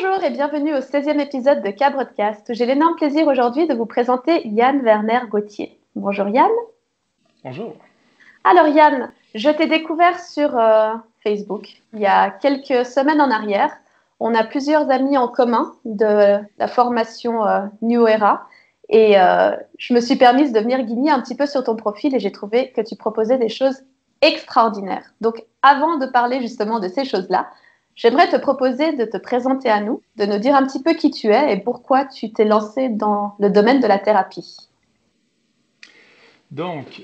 Bonjour et bienvenue au 16e épisode de K-Broadcast, où j'ai l'énorme plaisir aujourd'hui de vous présenter Yann Werner Gauthier. Bonjour Yann. Bonjour. Alors Yann, je t'ai découvert sur Facebook il y a quelques semaines en arrière. On a plusieurs amis en commun de la formation New Era et je me suis permise de venir guigner un petit peu sur ton profil et j'ai trouvé que tu proposais des choses extraordinaires. Donc avant de parler justement de ces choses-là, j'aimerais te proposer de te présenter à nous, de nous dire un petit peu qui tu es et pourquoi tu t'es lancé dans le domaine de la thérapie. Donc,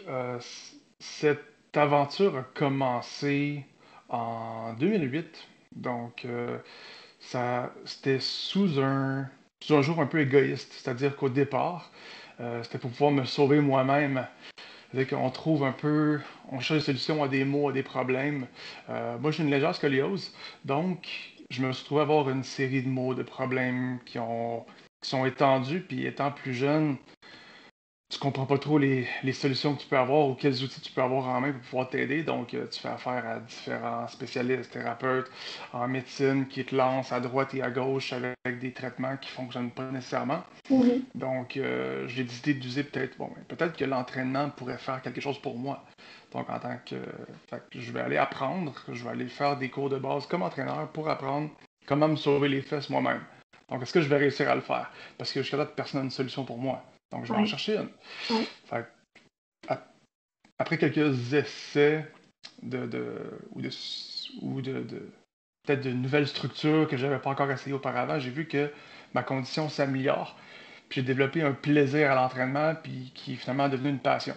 cette aventure a commencé en 2008. Donc, c'était sous un jour un peu égoïste. C'est-à-dire qu'au départ, c'était pour pouvoir me sauver moi-même. C'est-à-dire qu'on trouve on cherche des solutions à des maux, à des problèmes. Moi, j'ai une légère scoliose. Donc, je me suis trouvé à avoir une série de maux, de problèmes qui sont étendus. Puis, étant plus jeune, tu comprends pas trop les solutions que tu peux avoir ou quels outils tu peux avoir en main pour pouvoir t'aider. Donc, tu fais affaire à différents spécialistes, thérapeutes en médecine qui te lancent à droite et à gauche avec des traitements qui fonctionnent pas nécessairement. Mhm. Donc, j'ai décidé d'user peut-être que l'entraînement pourrait faire quelque chose pour moi. Donc, fait que je vais aller apprendre, je vais aller faire des cours de base comme entraîneur pour apprendre comment me sauver les fesses moi-même. Donc, est-ce que je vais réussir à le faire? Parce que jusqu'à là, personne n'a une solution pour moi. Donc, je vais en Oui, chercher une. oui. Fait que, après quelques essais de, de, ou de peut-être de nouvelles structures que j'avais pas encore essayé auparavant, j'ai vu que ma condition s'améliore. Puis j'ai développé un plaisir à l'entraînement, puis qui est finalement devenu une passion.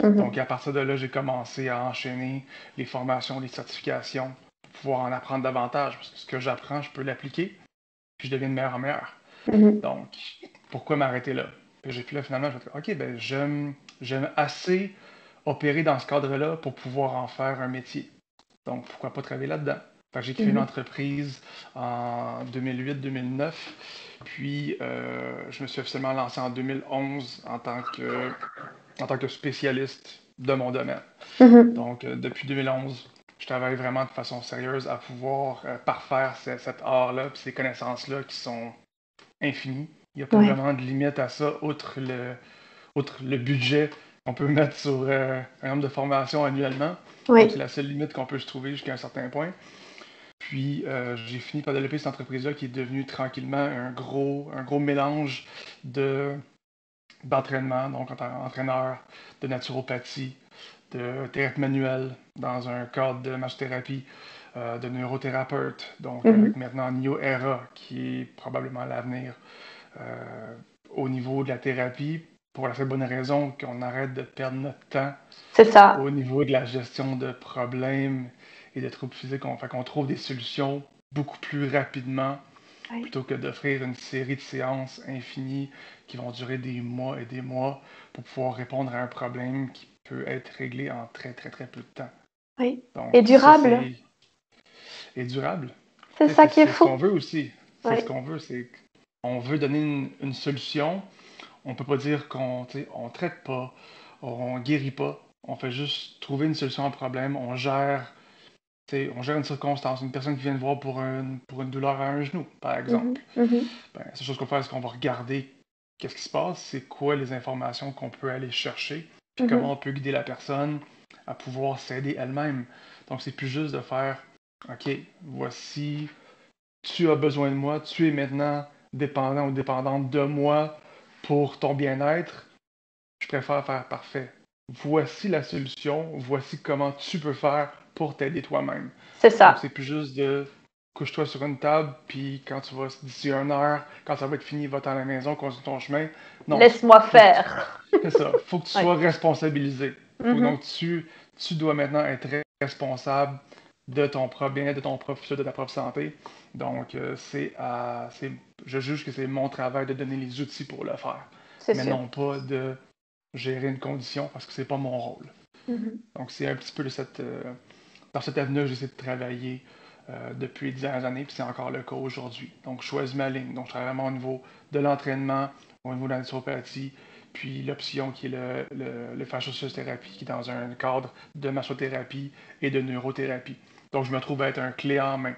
Donc Mhm. à partir de là, j'ai commencé à enchaîner les formations, les certifications, pour pouvoir en apprendre davantage. Parce que ce que j'apprends, je peux l'appliquer, puis je deviens de meilleur en meilleur. Mhm. Donc, pourquoi m'arrêter là? Puis j'ai fait là, finalement, je me suis dit, OK, ben j'aime assez opérer dans ce cadre-là pour pouvoir en faire un métier. Donc, pourquoi pas travailler là-dedans? Fait que j'ai créé une Mhm. entreprise en 2008-2009, puis je me suis officiellement lancé en 2011 en tant que spécialiste de mon domaine. Mhm. Donc, depuis 2011, je travaille vraiment de façon sérieuse à pouvoir parfaire cet art-là, puis ces connaissances-là qui sont infinies. Il n'y a pas Ouais. vraiment de limite à ça, outre le budget qu'on peut mettre sur un nombre de formations annuellement. Donc, c'est Oui. la seule limite qu'on peut se trouver jusqu'à un certain point. Puis, j'ai fini par développer cette entreprise-là qui est devenue tranquillement un gros mélange de, d'entraînement, donc en tant qu'entraîneur, de naturopathie, de thérapie manuelle dans un cadre de massothérapie, de neurothérapeute, donc avec Mhm. maintenant New Era qui est probablement l'avenir euh, au niveau de la thérapie, pour la seule bonne raison qu'on arrête de perdre notre temps C'est ça. au niveau de la gestion de problèmes et de troubles physiques. Fait qu'on trouve des solutions beaucoup plus rapidement Oui. plutôt que d'offrir une série de séances infinies qui vont durer des mois et des mois pour pouvoir répondre à un problème qui peut être réglé en très très très peu de temps. Oui. Donc Et ça durable. c'est et durable. C'est Tu sais, ça qui est c'est ce fou. qu'on veut aussi. C'est Oui. ce qu'on veut, c'est on veut donner une solution. On peut pas dire on traite pas, on guérit pas. On fait juste trouver une solution à un problème. On gère une circonstance. Une personne qui vient de voir pour une douleur à un genou, par exemple. Mhm. Mhm. Ben, la seule chose qu'on fait, c'est qu'on va regarder qu'est-ce qui se passe, c'est quoi les informations qu'on peut aller chercher, puis comment Mhm. on peut guider la personne à pouvoir s'aider elle-même. Donc, c'est plus juste de faire, OK, voici, tu as besoin de moi, tu es maintenant dépendant ou dépendante de moi pour ton bien-être. Je préfère faire parfait. Voici la solution, voici comment tu peux faire pour t'aider toi-même. C'est Donc, ça. c'est plus juste de couche-toi sur une table, puis quand tu vas, d'ici 1 heure, quand ça va être fini, va-t'en à la maison, continue ton chemin. Non, Laisse-moi faut que tu, faire. c'est ça, faut que tu Oui. sois responsabilisé. Mhm. Donc, tu dois maintenant être responsable de ton propre bien, de ton propre futur, de ta propre santé. Donc, je juge que c'est mon travail de donner les outils pour le faire, C'est mais sûr. non pas de gérer une condition parce que c'est pas mon rôle. Mhm. Donc, c'est un petit peu dans cette avenue, j'essaie de travailler depuis les dernières années, puis c'est encore le cas aujourd'hui. Donc, je choisis ma ligne. Donc, je travaille vraiment au niveau de l'entraînement, au niveau de la naturopathie, puis l'option qui est le fasciosociothérapie, qui est dans un cadre de massothérapie et de neurothérapie. Donc, je me trouve à être un clé en main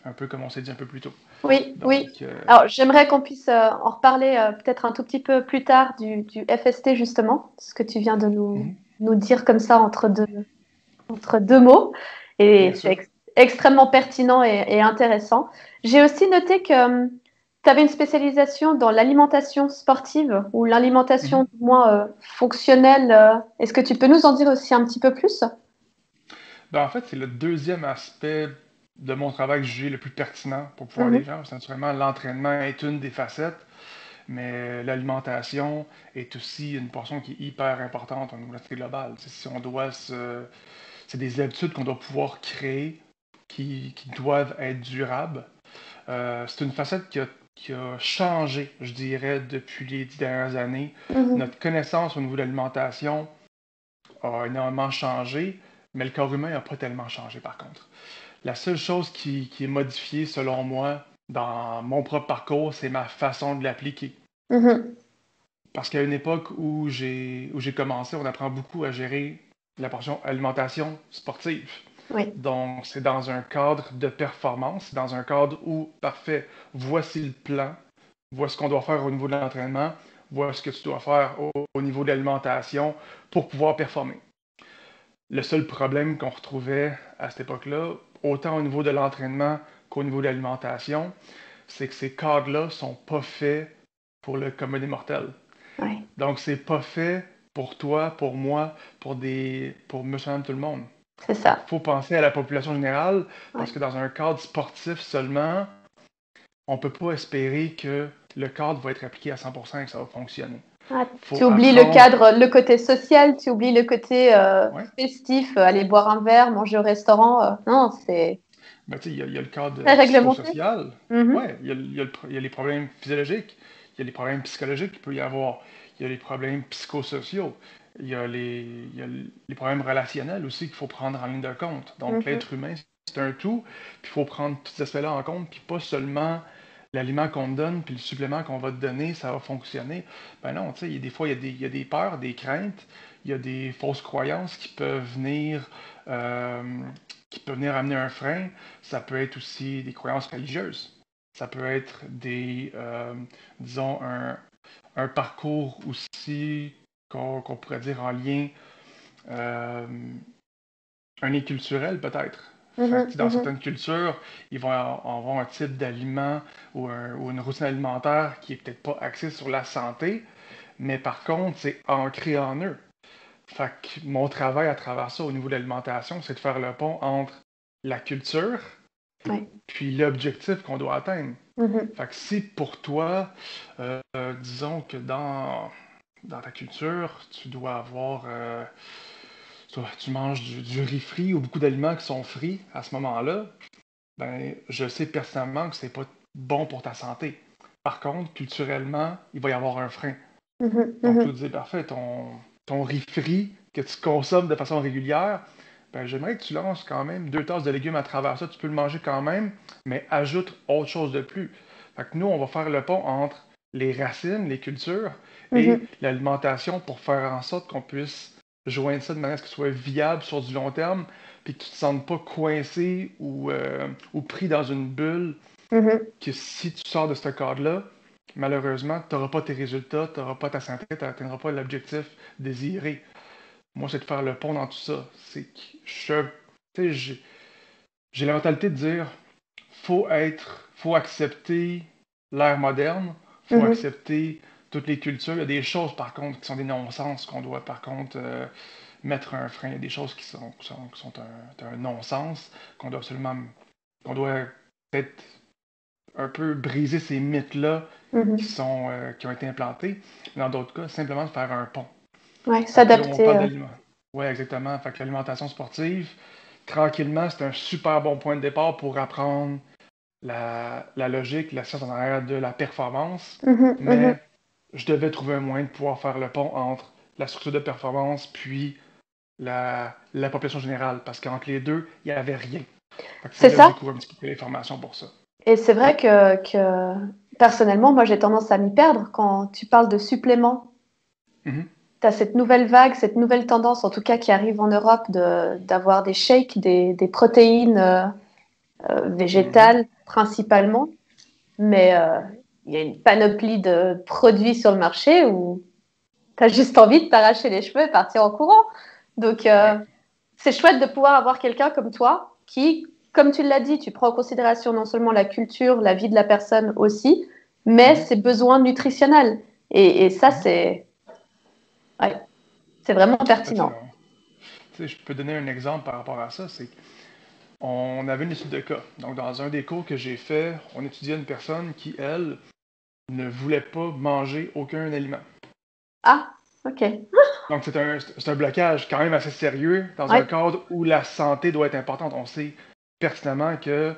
un peu comme on s'est dit un peu plus tôt. Oui, Donc, oui. Alors, j'aimerais qu'on puisse en reparler peut-être un tout petit peu plus tard du FST, justement, ce que tu viens de mhm, nous dire comme ça entre deux mots. Et bien c'est sûr. extrêmement pertinent et intéressant. J'ai aussi noté que tu avais une spécialisation dans l'alimentation sportive ou l'alimentation Mhm. du moins fonctionnelle. Est-ce que tu peux nous en dire aussi un petit peu plus? Ben, en fait, c'est le deuxième aspect de mon travail que j'ai le plus pertinent pour pouvoir les Mhm, gens. Parce que naturellement, l'entraînement est une des facettes, mais l'alimentation est aussi une portion qui est hyper importante au niveau de la santé globale. C'est si on doit c'est des habitudes qu'on doit pouvoir créer qui doivent être durables. C'est une facette qui a changé, je dirais, depuis les 10 dernières années. mhm, Notre connaissance au niveau de l'alimentation a énormément changé, mais le corps humain n'a pas tellement changé par contre. La seule chose qui est modifiée, selon moi, dans mon propre parcours, c'est ma façon de l'appliquer. mhm. Parce qu'à une époque où j'ai commencé, on apprend beaucoup à gérer la portion alimentation sportive. Oui. Donc, c'est dans un cadre de performance, c'est dans un cadre où, parfait, voici le plan, voici ce qu'on doit faire au niveau de l'entraînement, voici ce que tu dois faire au niveau de l'alimentation pour pouvoir performer. Le seul problème qu'on retrouvait à cette époque-là, autant au niveau de l'entraînement qu'au niveau de l'alimentation, c'est que ces cadres-là sont pas faits pour le commun des mortels. Ouais, Donc, c'est pas fait pour toi, pour moi, pour monsieur, madame, tout le monde. c'est Fait qu'il ça. faut penser à la population générale, parce Ouais. que dans un cadre sportif seulement, on peut pas espérer que le cadre va être appliqué à 100% et que ça va fonctionner. Ah, tu Faut oublies le apprendre. cadre, le côté social, tu oublies le côté Ouais. festif, aller boire un verre, manger au restaurant. Non, c'est Ben, tu sais, il y a le cadre très réglementé. psychosocial. Mhm, Ouais, il y a les problèmes physiologiques, il y a les problèmes psychologiques qu'il peut y avoir, il y a les problèmes psychosociaux, il y a les problèmes relationnels aussi qu'il faut prendre en ligne de compte. Donc, mhm, l'être humain, c'est un tout, puis il faut prendre tous ces aspects-là en compte, puis pas seulement l'aliment qu'on te donne, puis le supplément qu'on va te donner, ça va fonctionner. Ben non, tu sais, des fois, il y a des peurs, des craintes, il y a des fausses croyances euh, qui peuvent venir amener un frein. Ça peut être aussi des croyances religieuses. Ça peut être disons, un parcours aussi qu'on pourrait dire en lien, euh, un lien culturel peut-être. Fait que, tu mhm, sais, dans mhm. certaines cultures, ils vont avoir un type d'aliment ou une routine alimentaire qui est peut-être pas axée sur la santé, mais par contre, c'est ancré en eux. Fait que mon travail à travers ça au niveau de l'alimentation, c'est de faire le pont entre la culture Ouais. puis l'objectif qu'on doit atteindre. Mhm. Fait que si pour toi, disons que dans ta culture, tu dois avoir, tu manges du riz frit ou beaucoup d'aliments qui sont frits à ce moment-là, ben, je sais personnellement que c'est pas bon pour ta santé. Par contre, culturellement, il va y avoir un frein. Mhm, Donc, tu mhm. dis, parfait, ton riz frit que tu consommes de façon régulière, ben, j'aimerais que tu lances quand même 2 tasses de légumes à travers ça. Tu peux le manger quand même, mais ajoute autre chose de plus. Fait que nous, on va faire le pont entre les racines, les cultures, et Mhm, l'alimentation pour faire en sorte qu'on puisse joindre ça de manière à ce que ce soit viable sur du long terme, puis que tu ne te sentes pas coincé ou pris dans une bulle, mhm. que si tu sors de ce cadre-là, malheureusement, tu n'auras pas tes résultats, tu n'auras pas ta santé, tu n'atteindras pas l'objectif désiré. Moi, c'est de faire le pont dans tout ça. C'est que tu sais, j'ai la mentalité de dire, faut accepter l'ère moderne, faut Mhm. accepter toutes les cultures. Il y a des choses, par contre, qui sont des non-sens qu'on doit, par contre, mettre un frein. Il y a des choses qui sont un non-sens, qu'on doit peut-être un peu briser ces mythes-là Mhm. qui ont été implantés. Dans d'autres cas, simplement de faire un pont. Ouais, Fait que là, on s'adapter. parle d'aliment. Oui, exactement. Fait que l'alimentation sportive, tranquillement, c'est un super bon point de départ pour apprendre la logique, la science en arrière de la performance. Mhm, mhm. Mais je devais trouver un moyen de pouvoir faire le pont entre la structure de performance puis la population générale. Parce qu'entre les deux, il n'y avait rien. Fait que c'est C'est là que j'ai ça. couru un petit peu l'information pour ça. Et c'est vrai que personnellement, moi, j'ai tendance à m'y perdre quand tu parles de suppléments. Mhm. Tu as cette nouvelle vague, cette nouvelle tendance, en tout cas, qui arrive en Europe, d'avoir des shakes, des protéines végétale principalement, mais il y a une panoplie de produits sur le marché où tu as juste envie de t'arracher les cheveux et partir en courant. Donc, Ouais. c'est chouette de pouvoir avoir quelqu'un comme toi qui, comme tu l'as dit, tu prends en considération non seulement la culture, la vie de la personne aussi, mais Mhm. ses besoins nutritionnels. Et ça, Mhm. ouais, c'est vraiment Ben, tu sais, pertinent. je peux donner un exemple par rapport à ça. C'est on avait une étude de cas. Donc, dans un des cours que j'ai fait, on étudiait une personne qui, elle, ne voulait pas manger aucun aliment. Ah, ok. Donc, c'est un blocage quand même assez sérieux dans un Ouais, cadre où la santé doit être importante. On sait pertinemment que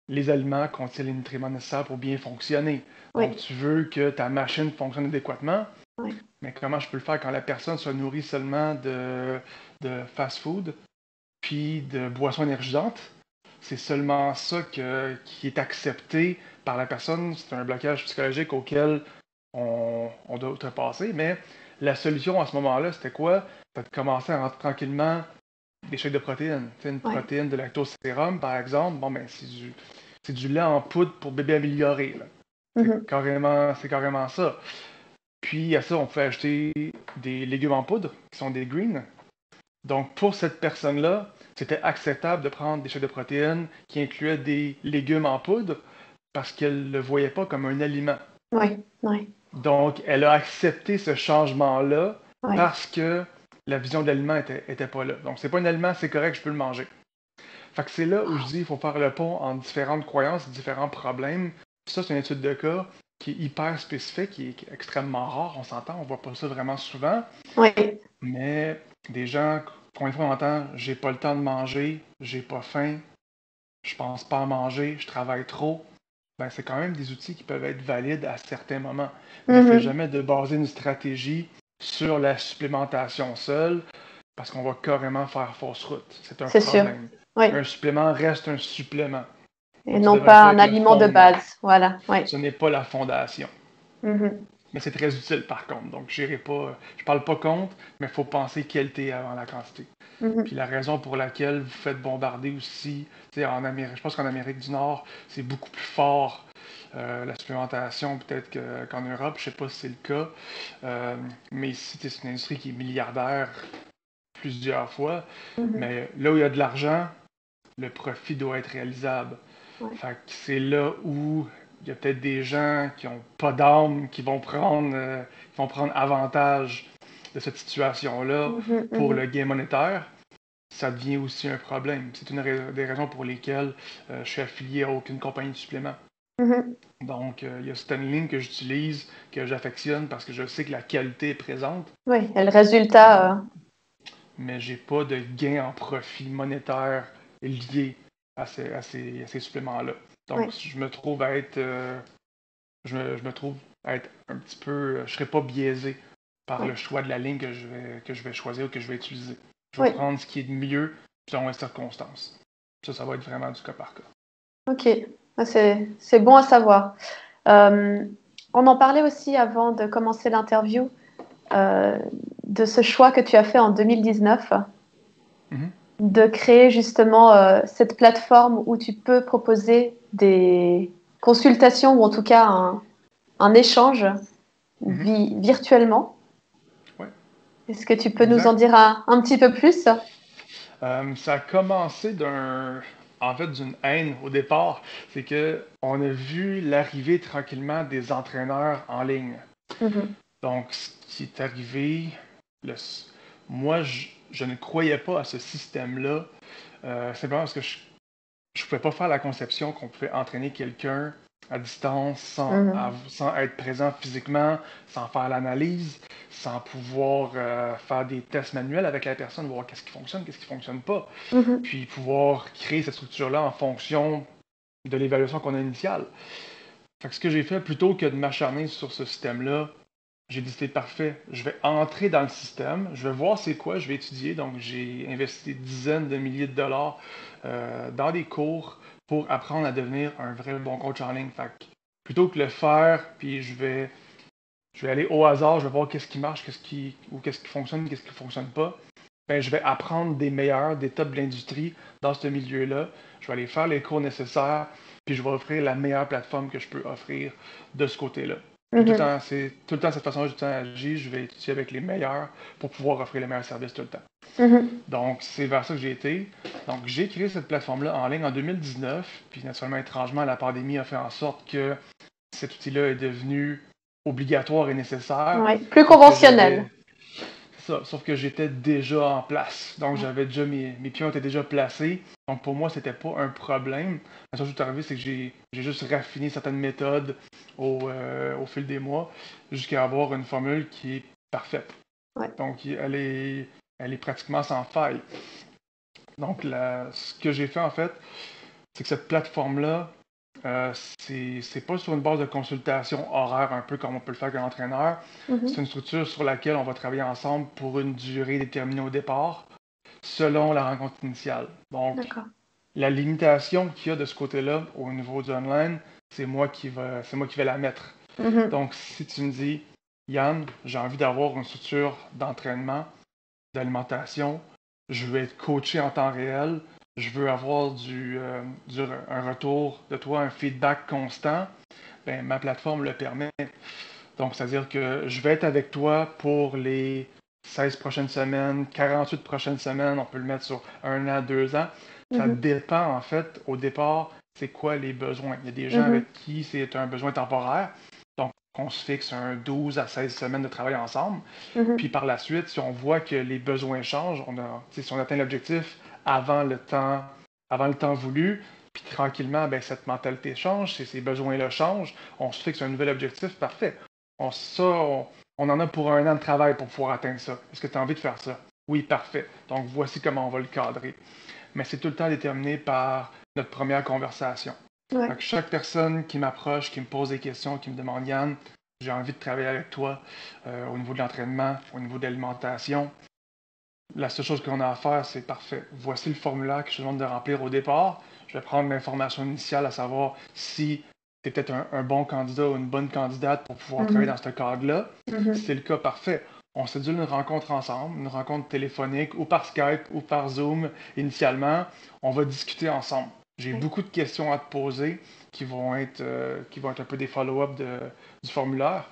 les aliments contiennent les nutriments nécessaires pour bien fonctionner. Donc, oui, tu veux que ta machine fonctionne adéquatement, oui, mais comment je peux le faire quand la personne se nourrit seulement de fast-food puis de boissons énergisantes? C'est seulement ça qui est accepté par la personne. C'est un blocage psychologique auquel on doit outrepasser. Mais la solution à ce moment-là, c'était quoi? C'était de commencer à rentrer tranquillement des shakes de protéines. Tu sais, une ouais. protéine de lactose sérum, par exemple, bon, ben, c'est du lait en poudre pour bébé amélioré. Là. Mhm. C'est carrément ça. Puis à ça, on peut ajouter des légumes en poudre, qui sont des greens. Donc pour cette personne-là, c'était acceptable de prendre des shakes de protéines qui incluaient des légumes en poudre parce qu'elle ne le voyait pas comme un aliment. Oui, oui, Donc elle a accepté ce changement-là oui. parce que la vision de l'aliment était pas là. Donc c'est pas un aliment, c'est correct, je peux le manger. Fait que c'est là où je dis qu'il faut faire le pont entre différentes croyances, différents problèmes. Ça, c'est une étude de cas qui est hyper spécifique, qui est extrêmement rare, on s'entend, on voit pas ça vraiment souvent. Oui, Mais des gens, combien de fois on entend j'ai pas le temps de manger, j'ai pas faim, je pense pas à manger, je travaille trop. Ben, c'est quand même des outils qui peuvent être valides à certains moments. Mais c'est mhm. jamais de baser une stratégie sur la supplémentation seule, parce qu'on va carrément faire fausse route. C'est un C'est sûr. problème. Oui. Un supplément reste un supplément. Et Donc, ça non devrait pas un être le aliment de fondement. base. Voilà. Oui. Ce n'est pas la fondation. Mhm. Mais c'est très utile par contre. Donc, je parle pas contre, mais il faut penser qualité avant la quantité. Puis Mhm. la raison pour laquelle vous faites bombarder aussi, tu sais, en Amérique, je pense qu'en Amérique du Nord, c'est beaucoup plus fort la supplémentation peut-être qu'en Europe, je sais pas si c'est le cas. Mais ici, c'est une industrie qui est milliardaire plusieurs fois. Mhm. Mais là où il y a de l'argent, le profit doit être réalisable. Ouais. Fait que c'est là où il y a peut-être des gens qui n'ont pas d'âme qui vont prendre avantage de cette situation-là Mhm. pour le Mhm. gain monétaire. Ça devient aussi un problème. C'est une des raisons pour lesquelles je suis affilié à aucune compagnie de supplément. Mhm. Donc, il y a certaines lignes que j'utilise, que j'affectionne parce que je sais que la qualité est présente, Oui. Et le résultat. mais j'ai pas de gain en profit monétaire lié à ces suppléments-là. Donc, Oui. je me trouve à être, je me trouve à être un petit peu, je serais pas biaisé par Oui. le choix de la ligne que je vais choisir ou que je vais utiliser. Je vais Oui. prendre ce qui est de mieux selon les circonstances. Ça va être vraiment du cas par cas. Ok. Ah, c'est bon à savoir. Euh, on en parlait aussi avant de commencer l'interview euh, de ce choix que tu as fait en 2019 Mhm, de créer justement cette plateforme où tu peux proposer des consultations ou en tout cas un échange mhm. virtuellement. Ouais, Est-ce que tu peux nous en exact. dire un petit peu plus? Ça a commencé en fait, d'une haine au départ. C'est que on a vu l'arrivée tranquillement des entraîneurs en ligne. Mhm. Donc, ce qui est arrivé, le, moi, je ne croyais pas à ce système-là, simplement parce que je pouvais pas faire la conception qu'on pouvait entraîner quelqu'un à distance Mhm. sans être présent physiquement, sans faire l'analyse, sans pouvoir faire des tests manuels avec la personne, voir qu'est-ce qui fonctionne pas, Mhm. puis pouvoir créer cette structure-là en fonction de l'évaluation qu'on a initiale. Fait que ce que j'ai fait, plutôt que de m'acharner sur ce système-là, j'ai décidé parfait, je vais entrer dans le système, je vais voir c'est quoi, je vais étudier. Donc j'ai investi des dizaines de milliers de dollars dans des cours pour apprendre à devenir un vrai bon coach en ligne. Fait que plutôt que le faire, puis je vais aller au hasard, je vais voir qu'est-ce qui marche, qu'est-ce qui fonctionne, qu'est-ce qui fonctionne pas. ben, je vais apprendre des meilleurs, des tops de l'industrie dans ce milieu-là. Je vais aller faire les cours nécessaires, puis je vais offrir la meilleure plateforme que je peux offrir de ce côté-là. Puis tout le Mhm. temps, c'est tout le temps cette façon-là que je agis. Je vais étudier avec les meilleurs pour pouvoir offrir les meilleurs services tout le temps. Mhm. Donc, c'est vers ça que j'ai été. Donc, j'ai créé cette plateforme-là en ligne en 2019. Puis, naturellement, étrangement, la pandémie a fait en sorte que cet outil-là est devenu obligatoire et nécessaire. Ouais. Plus Sauf que conventionnel. j'avais ça, sauf que j'étais déjà en place. Donc, Ouais. j'avais déjà mes pions étaient déjà placés. Donc, pour moi, c'était pas un problème. La chose qui est arrivée, c'est que j'ai juste raffiné certaines méthodes au fil des mois jusqu'à avoir une formule qui est parfaite. Ouais. Donc, elle est pratiquement sans faille. Donc, ce que j'ai fait, en fait, c'est que cette plateforme-là, c'est pas sur une base de consultation horaire, un peu comme on peut le faire avec un entraîneur. C'est Mhm. une structure sur laquelle on va travailler ensemble pour une durée déterminée au départ, selon la rencontre initiale. Donc, D'accord. la limitation qu'il y a de ce côté-là, au niveau du online, c'est moi qui vais la mettre. Mhm. Donc, si tu me dis, Yann, j'ai envie d'avoir une structure d'entraînement, d'alimentation, je veux être coaché en temps réel, je veux avoir un retour de toi, un feedback constant, ben, ma plateforme le permet. Donc, c'est-à-dire que je vais être avec toi pour les 16 prochaines semaines, 48 prochaines semaines, on peut le mettre sur 1 an, 2 ans. Ça Mhm. dépend, en fait, au départ, c'est quoi les besoins. Il y a des gens Mhm. avec qui c'est un besoin temporaire. Donc, on se fixe un 12 à 16 semaines de travail ensemble. Puis Mhm. par la suite, si on voit que les besoins changent, si on atteint l'objectif avant avant le temps voulu, puis tranquillement, ben, cette mentalité change, ces besoins-là changent, on se fixe un nouvel objectif, parfait. On en a pour 1 an de travail pour pouvoir atteindre ça. Est-ce que tu as envie de faire ça? Oui, parfait. Donc voici comment on va le cadrer. Mais c'est tout le temps déterminé par notre première conversation. Ouais. Donc, chaque personne qui m'approche, qui me pose des questions, qui me demande Yann, j'ai envie de travailler avec toi au niveau de l'entraînement, au niveau de l'alimentation. La seule chose qu'on a à faire, c'est parfait. Voici le formulaire que je te demande de remplir au départ. Je vais prendre l'information initiale, à savoir si tu es peut-être un bon candidat ou une bonne candidate pour pouvoir travailler Mhm. dans ce cadre-là. Si Mhm. c'est le cas, parfait. On sédule une rencontre ensemble, une rencontre téléphonique ou par Skype ou par Zoom initialement. On va discuter ensemble. J'ai Ouais. beaucoup de questions à te poser qui vont être un peu des follow-up du formulaire.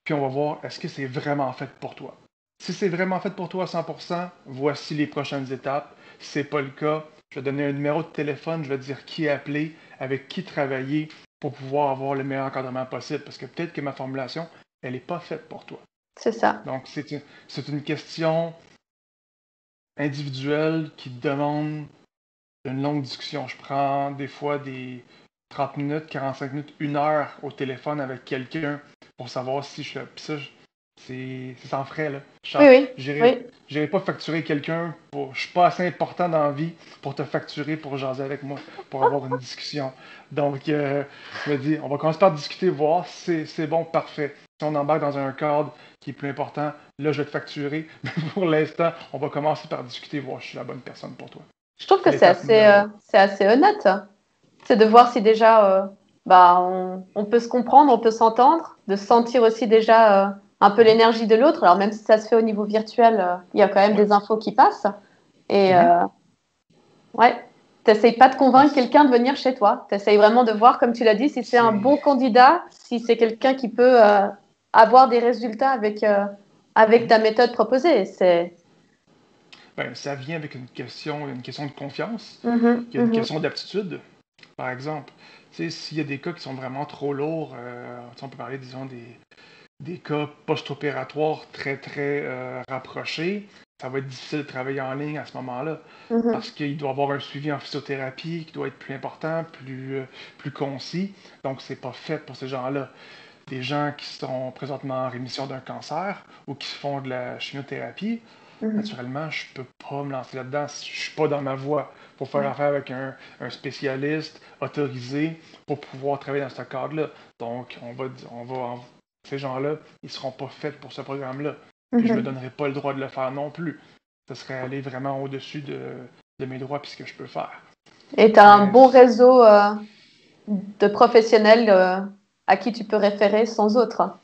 Puis on va voir, est-ce que c'est vraiment fait pour toi? Si c'est vraiment fait pour toi à 100%, voici les prochaines étapes. Si c'est pas le cas, je vais donner un numéro de téléphone, je vais te dire qui appeler, avec qui travailler pour pouvoir avoir le meilleur encadrement possible. Parce que peut-être que ma formulation, elle n'est pas faite pour toi. C'est ça. Donc c'est une question individuelle qui demande une longue discussion. Je prends des fois des 30 minutes, 45 minutes, 1 heure au téléphone avec quelqu'un pour savoir si je fais. Puis ça, c'est sans frais, là. Oui, oui, J'irai oui. j'irai pas facturer quelqu'un pour. Je suis pas assez important dans la vie pour te facturer pour jaser avec moi, pour avoir une discussion. Donc, je me dis, on va commencer par discuter, voir si c'est bon, parfait. Si on embarque dans un cadre qui est plus important, là, je vais te facturer. Mais pour l'instant, on va commencer par discuter, voir si je suis la bonne personne pour toi. Je trouve que L'étape numéro un. c'est assez honnête. C'est de voir si déjà bah, on peut se comprendre, on peut s'entendre, de sentir aussi déjà un peu Mhm. l'énergie de l'autre. Alors même si ça se fait au niveau virtuel, il y a quand même Ouais. des infos qui passent. Et Mhm. ouais, t'essayes pas de Ah, convaincre quelqu'un de venir chez toi. T'essayes vraiment de voir, comme tu l'as dit, si c'est un c'est. bon candidat, si c'est quelqu'un qui peut avoir des résultats avec Mhm. ta méthode proposée. C'est Ben, ça vient avec une question de confiance. Mhm, Il y a une mhm, question d'aptitude. Par exemple, tu sais, s'il y a des cas qui sont vraiment trop lourds, on peut parler, disons, des cas post-opératoires très, très rapprochés, ça va être difficile de travailler en ligne à ce moment-là. mhm. Parce qu'il doit y avoir un suivi en physiothérapie qui doit être plus important, plus concis. Donc, c'est pas fait pour ces gens-là. Des gens qui sont présentement en rémission d'un cancer ou qui font de la chimiothérapie, Mhm. naturellement, je peux pas me lancer là-dedans si je suis pas dans ma voie. Pour faire Ouais. affaire avec un spécialiste autorisé pour pouvoir travailler dans ce cadre-là. Donc, ces gens-là, ils seront pas faits pour ce programme-là. Puis je me Mhm. donnerai pas le droit de le faire non plus. Ce serait aller vraiment au-dessus de mes droits et ce que je peux faire. Et tu as un Mais bon réseau de professionnels à qui tu peux référer sans autre.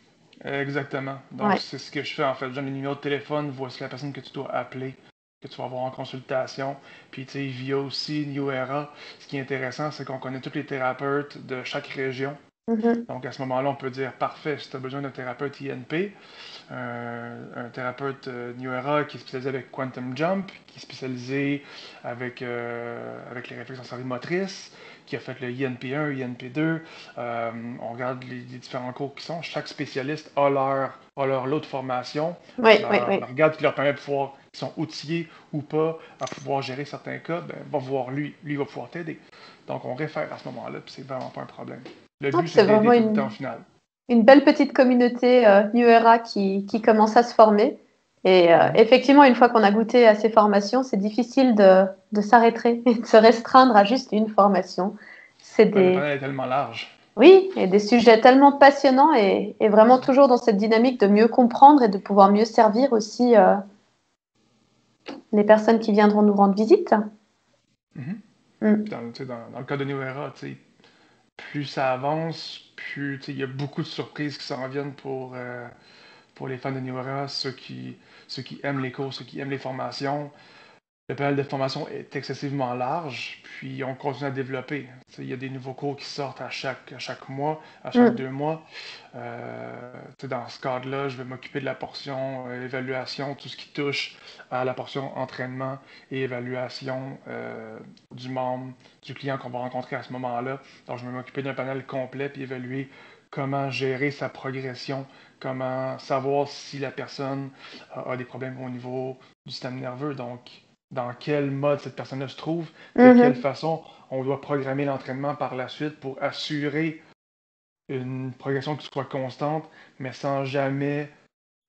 exactement. Donc, Ouais. c'est ce que je fais en fait. Je donne le numéro de téléphone, voici la personne que tu dois appeler que tu vas avoir en consultation. Puis, tu sais, via aussi New Era, ce qui est intéressant, c'est qu'on connaît tous les thérapeutes de chaque région. Mhm. Donc, à ce moment-là, on peut dire, parfait, si tu as besoin d'un thérapeute INP, un thérapeute New Era qui est spécialisé avec Quantum Jump, qui est spécialisé avec les réflexes sensorimotrices, qui a fait le INP1, INP2. On regarde les différents cours qui sont. Chaque spécialiste a leur lot de formation, Oui, qui oui, leur oui. regarde, qui leur permet de pouvoir, qui sont outillés ou pas à pouvoir gérer certains cas, ben, va voir lui. Lui va pouvoir t'aider. Donc, on réfère à ce moment-là, puis c'est vraiment pas un problème. Le Ah, but, c'est c'est vraiment d'aider tout le temps au final. une belle petite communauté New Era qui commence à se former. Et Mhm. effectivement, une fois qu'on a goûté à ces formations, c'est difficile de s'arrêter et de se restreindre à juste une formation. C'est Ouais, le des, panel est tellement large. oui, et des sujets tellement passionnants et vraiment toujours dans cette dynamique de mieux comprendre et de pouvoir mieux servir aussi les personnes qui viendront nous rendre visite. Mhm. Mm. Puis dans le cas de New Era, plus ça avance, plus il y a beaucoup de surprises qui s'en viennent pour les fans de New Era, ceux qui aiment les cours, ceux qui aiment les formations. Le panel de formation est excessivement large, puis on continue à développer. Il y a des nouveaux cours qui sortent à chaque mois, à chaque Mm. 2 mois. Dans ce cadre-là, je vais m'occuper de la portion évaluation, tout ce qui touche à la portion entraînement et évaluation du membre, du client qu'on va rencontrer à ce moment-là. Donc, je vais m'occuper d'un panel complet puis évaluer comment gérer sa progression, comment savoir si la personne a des problèmes au niveau du système nerveux. Donc, dans quel mode cette personne-là se trouve, de quelle Mhm. façon on doit programmer l'entraînement par la suite pour assurer une progression qui soit constante, mais sans jamais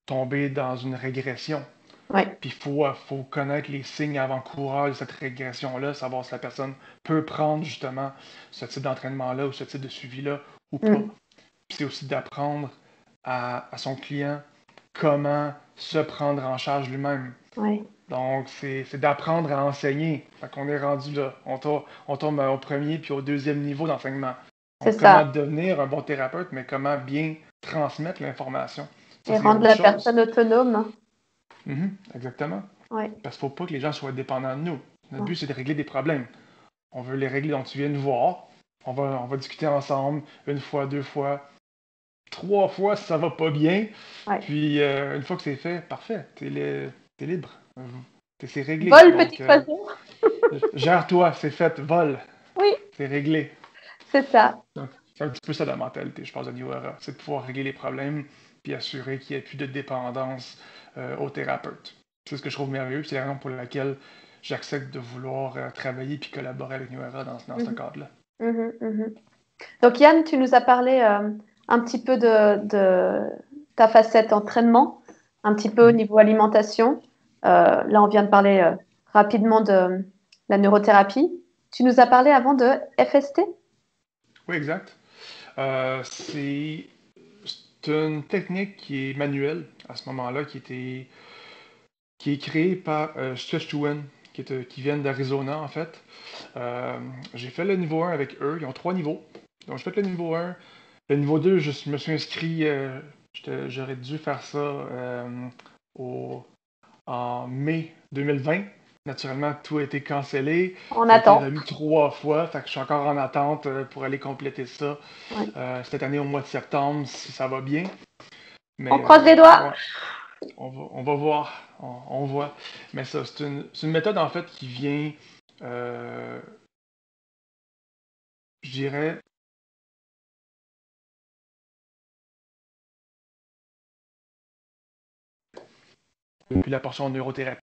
tomber dans une régression. Ouais, Puis il faut connaître les signes avant-coureurs de cette régression-là, savoir si la personne peut prendre justement ce type d'entraînement-là ou ce type de suivi-là ou pas. mm. Puis c'est aussi d'apprendre à son client comment se prendre en charge lui-même. Ouais, Donc, c'est d'apprendre à enseigner. Fait qu'on est rendu là. On tombe au premier puis au deuxième niveau d'enseignement. c'est Donc, comment ça. devenir un bon thérapeute, mais comment bien transmettre l'information. Ça, Et c'est rendre autre la chose. personne autonome. Exactement. Ouais. Parce qu'il ne faut pas que les gens soient dépendants de nous. Notre but, Non. c'est de régler des problèmes. On veut les régler, donc tu viens nous voir. On va discuter ensemble une fois, 2 fois, 3 fois si ça va pas bien. Ouais. Puis, une fois que c'est fait, parfait. T'es libre. C'est réglé. Vol, Donc, petit oiseau. gère-toi, c'est fait, vol, Oui, c'est réglé. c'est ça. Donc, c'est un petit peu ça la mentalité, je pense, de New Era. C'est de pouvoir régler les problèmes puis assurer qu'il n'y ait plus de dépendance au thérapeute. C'est ce que je trouve merveilleux, c'est la raison pour laquelle j'accepte de vouloir travailler puis collaborer avec New Era dans ce Mhm. cadre-là. Mhm, mhm. Donc Yann, tu nous as parlé un petit peu de ta facette entraînement, un petit peu au Mhm. niveau alimentation. Là, on vient de parler rapidement de la neurothérapie. Tu nous as parlé avant de FST? Oui, exact. C'est une technique qui est manuelle à ce moment-là, qui est créée par Sichuan, qui viennent d'Arizona en fait. Euh, j'ai fait le niveau 1 avec eux. Ils ont 3 niveaux. Donc, j'ai fait le niveau 1. Le niveau 2, je me suis inscrit. J'aurais dû faire ça au, en mai 2020. Naturellement, tout a été cancellé. On Ça a été attend. remis 3 fois. Fait que je suis encore en attente pour aller compléter ça Ouais. cette année au mois de septembre, si ça va bien. On Mais croise les doigts. ouais, on va voir. On voit. Mais ça, c'est une méthode en fait qui vient, euh, je dirais, depuis la portion neurothérapie.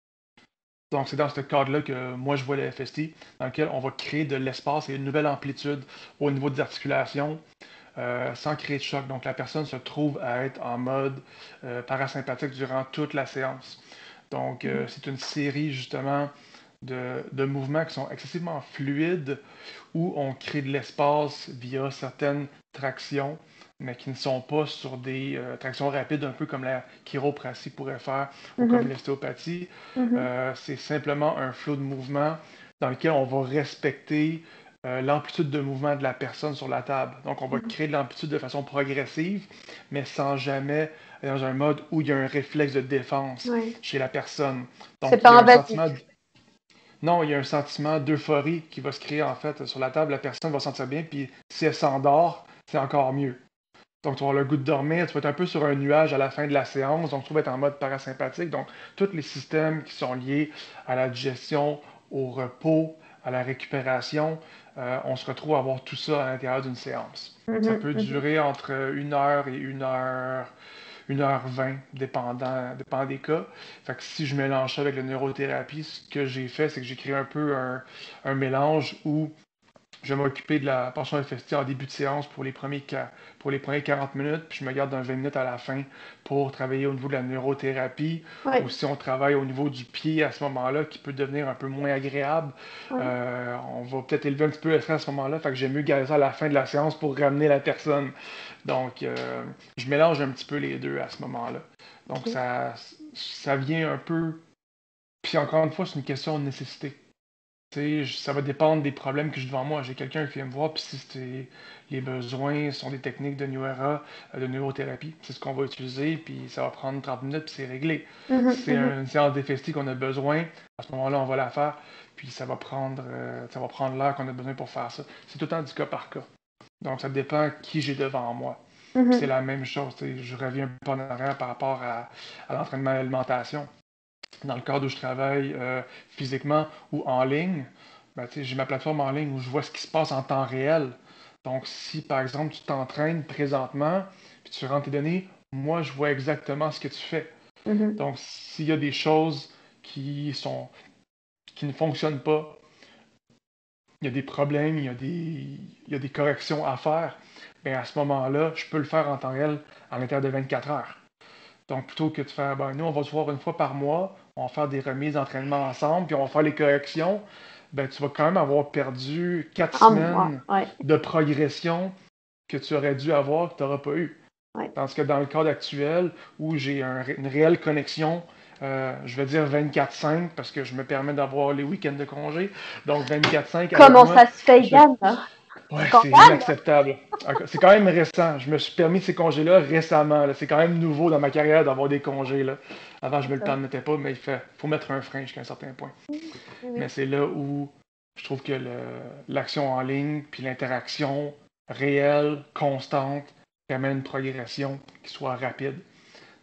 Donc, c'est dans ce cadre-là que moi, je vois le FST, dans lequel on va créer de l'espace et une nouvelle amplitude au niveau des articulations, sans créer de choc. Donc, la personne se trouve à être en mode parasympathique durant toute la séance. Donc, c'est une série, justement, de mouvements qui sont excessivement fluides, où on crée de l'espace via certaines tractions, mais qui ne sont pas sur des tractions rapides, un peu comme la chiropratie pourrait faire ou comme Mhm, l'ostéopathie. mhm. C'est simplement un flot de mouvement dans lequel on va respecter l'amplitude de mouvement de la personne sur la table. Donc, on va Mhm. créer de l'amplitude de façon progressive, mais sans jamais être dans un mode où il y a un réflexe de défense Ouais. chez la personne. C'est Donc, il pas y a un invasif. sentiment, non, il y a un sentiment d'euphorie qui va se créer en fait sur la table. La personne va se sentir bien, puis si elle s'endort, c'est encore mieux. Donc, tu vas avoir le goût de dormir, tu vas être un peu sur un nuage à la fin de la séance, donc tu vas être en mode parasympathique. Donc, tous les systèmes qui sont liés à la digestion, au repos, à la récupération, on se retrouve à avoir tout ça à l'intérieur d'une séance. Ça Mhm, peut mhm. durer entre 1 heure et 1 heure 20, dépendant des cas. Fait que si je mélange ça avec la neurothérapie, ce que j'ai fait, c'est que j'ai créé un peu un mélange où je vais m'occuper de la portion FST en début de séance pour les premiers 40 minutes, puis je me garde un 20 minutes à la fin pour travailler au niveau de la neurothérapie, ou Ouais, si on travaille au niveau du pied à ce moment-là, qui peut devenir un peu moins agréable, ouais. on va peut-être élever un petit peu le stress à ce moment-là, fait que j'aime mieux garder ça à la fin de la séance pour ramener la personne. Donc, je mélange un petit peu les deux à ce moment-là. Donc, Ok. ça vient un peu, puis encore une fois, c'est une question de nécessité. Tu sais, ça va dépendre des problèmes que j'ai devant moi. J'ai quelqu'un qui vient me voir, puis si les besoins sont des techniques de New Era, de neurothérapie, c'est ce qu'on va utiliser, puis ça va prendre 30 minutes, puis c'est réglé. Si Mhm, c'est mhm. une séance d'FST qu'on a besoin, à ce moment-là, on va la faire, puis ça va prendre l'heure qu'on a besoin pour faire ça. C'est tout le temps du cas par cas. Donc, ça dépend qui j'ai devant moi. Puis c'est Mhm. la même chose, tu sais, je reviens un peu en arrière par rapport à l'entraînement à l'alimentation dans le cadre où je travaille physiquement ou en ligne, ben, j'ai ma plateforme en ligne où je vois ce qui se passe en temps réel. Donc, si par exemple tu t'entraînes présentement, puis tu rentres tes données, moi je vois exactement ce que tu fais. Mhm. Donc, s'il y a des choses qui ne fonctionnent pas, il y a des problèmes, il y a des corrections à faire, ben à ce moment-là, je peux le faire en temps réel à l'intérieur de 24 heures. Donc, plutôt que de faire, ben, nous, on va se voir une fois par mois, on va faire des remises d'entraînement ensemble, puis on va faire les corrections, ben, tu vas quand même avoir perdu 4 Un mois, semaines ouais, de progression que tu aurais dû avoir, que tu n'auras pas eu. ouais. Tandis que dans le cadre actuel, où j'ai une réelle connexion, je vais dire 24/5, parce que je me permets d'avoir les week-ends de congé, donc 24/5 avec Comment moi, ça se fait, je, Yann? ouais, c'est Scandale! inacceptable. C'est quand même récent. Je me suis permis ces congés-là récemment, là. C'est quand même nouveau dans ma carrière d'avoir des congés, là. Avant, je me le D'accord. permettais pas, mais faut mettre un frein jusqu'à un certain point. Oui, Mais oui. c'est là où je trouve que l'action en ligne, puis l'interaction réelle, constante, permet une progression qui soit rapide.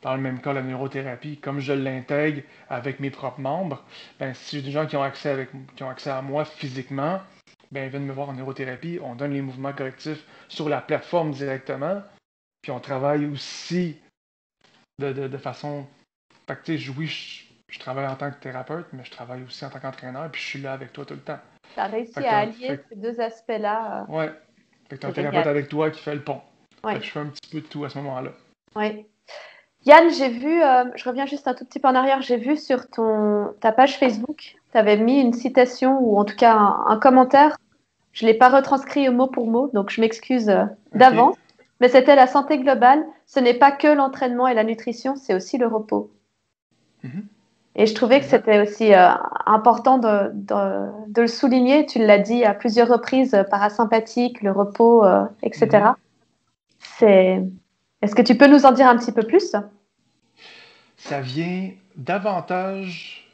Dans le même cas, la neurothérapie, comme je l'intègre avec mes propres membres, ben, si j'ai des gens qui ont accès à moi physiquement, ben, ils viennent me voir en neurothérapie, on donne les mouvements correctifs sur la plateforme directement, puis on travaille aussi de façon. Fait que, tu sais, oui, je travaille en tant que thérapeute, mais je travaille aussi en tant qu'entraîneur, puis je suis là avec toi tout le temps. Tu as Fait réussi que, à allier ces deux aspects-là. ouais, fait que t'as un C'est thérapeute génial. avec toi qui fait le pont. Fait que Oui, je fais un petit peu de tout à ce moment-là. oui. Yann, j'ai vu, je reviens juste un tout petit peu en arrière, j'ai vu sur ta page Facebook, tu avais mis une citation ou en tout cas un commentaire. Je ne l'ai pas retranscrit mot pour mot, donc je m'excuse OK? d'avance. Mais c'était la santé globale. Ce n'est pas que l'entraînement et la nutrition, c'est aussi le repos. Mhm. Et je trouvais que Exact. c'était aussi important de le souligner. Tu l'as dit à plusieurs reprises, parasympathique, le repos, Mhm. etc. C'est... Est-ce que tu peux nous en dire un petit peu plus? Ça vient davantage,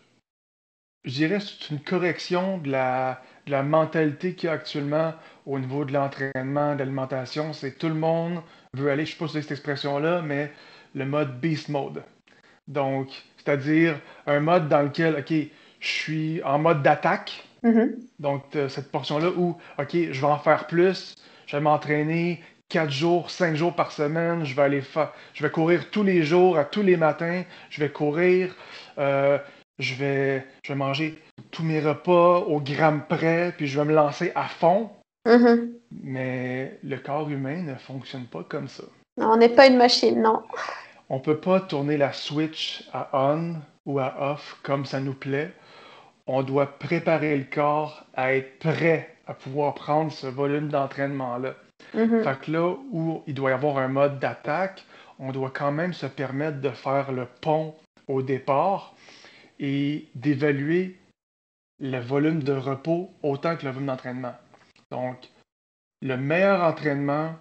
je dirais, c'est une correction de la mentalité qu'il y a actuellement au niveau de l'entraînement, de l'alimentation. C'est tout le monde veut aller, je sais pas si c'est cette expression-là, mais le mode beast mode. Donc, c'est-à-dire un mode dans lequel, OK, je suis en mode d'attaque. Mhm. Donc, cette portion-là où, OK, je vais en faire plus, je vais m'entraîner 4 jours, 5 jours par semaine, je vais courir tous les jours, à tous les matins, je vais courir, euh, je vais manger tous mes repas au gramme près, puis je vais me lancer à fond. Mhm. Mais le corps humain ne fonctionne pas comme ça. Non, on n'est pas une machine, non. On peut pas tourner la switch à on ou à off comme ça nous plaît. On doit préparer le corps à être prêt à pouvoir prendre ce volume d'entraînement-là. Mhm. Fait que là où il doit y avoir un mode d'attaque, on doit quand même se permettre de faire le pont au départ et d'évaluer le volume de repos autant que le volume d'entraînement. Donc, le meilleur entraînement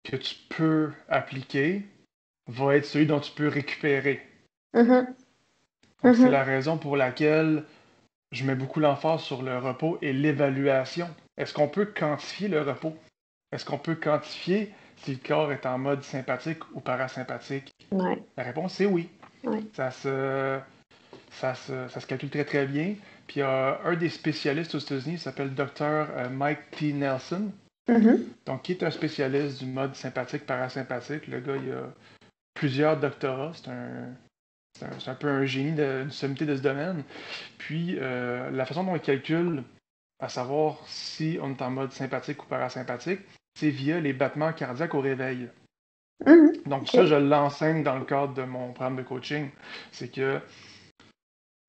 que tu peux appliquer va être celui dont tu peux récupérer. Mhm. Donc, c'est Mhm. la raison pour laquelle je mets beaucoup l'emphase sur le repos et l'évaluation. Est-ce qu'on peut quantifier le repos? Est-ce qu'on peut quantifier si le corps est en mode sympathique ou parasympathique? Ouais. La réponse est oui. Ouais. Ça se, ça se calcule très très bien. Puis il y a un des spécialistes aux États-Unis, il s'appelle Dr. Mike T. Nelson, Mhm. donc qui est un spécialiste du mode sympathique parasympathique. Le gars, il a plusieurs doctorats. C'est un peu un génie, une sommité de ce domaine. Puis la façon dont il calcule, à savoir si on est en mode sympathique ou parasympathique, c'est via les battements cardiaques au réveil. Mhm. Donc ça, Ok. je l'enseigne dans le cadre de mon programme de coaching. C'est que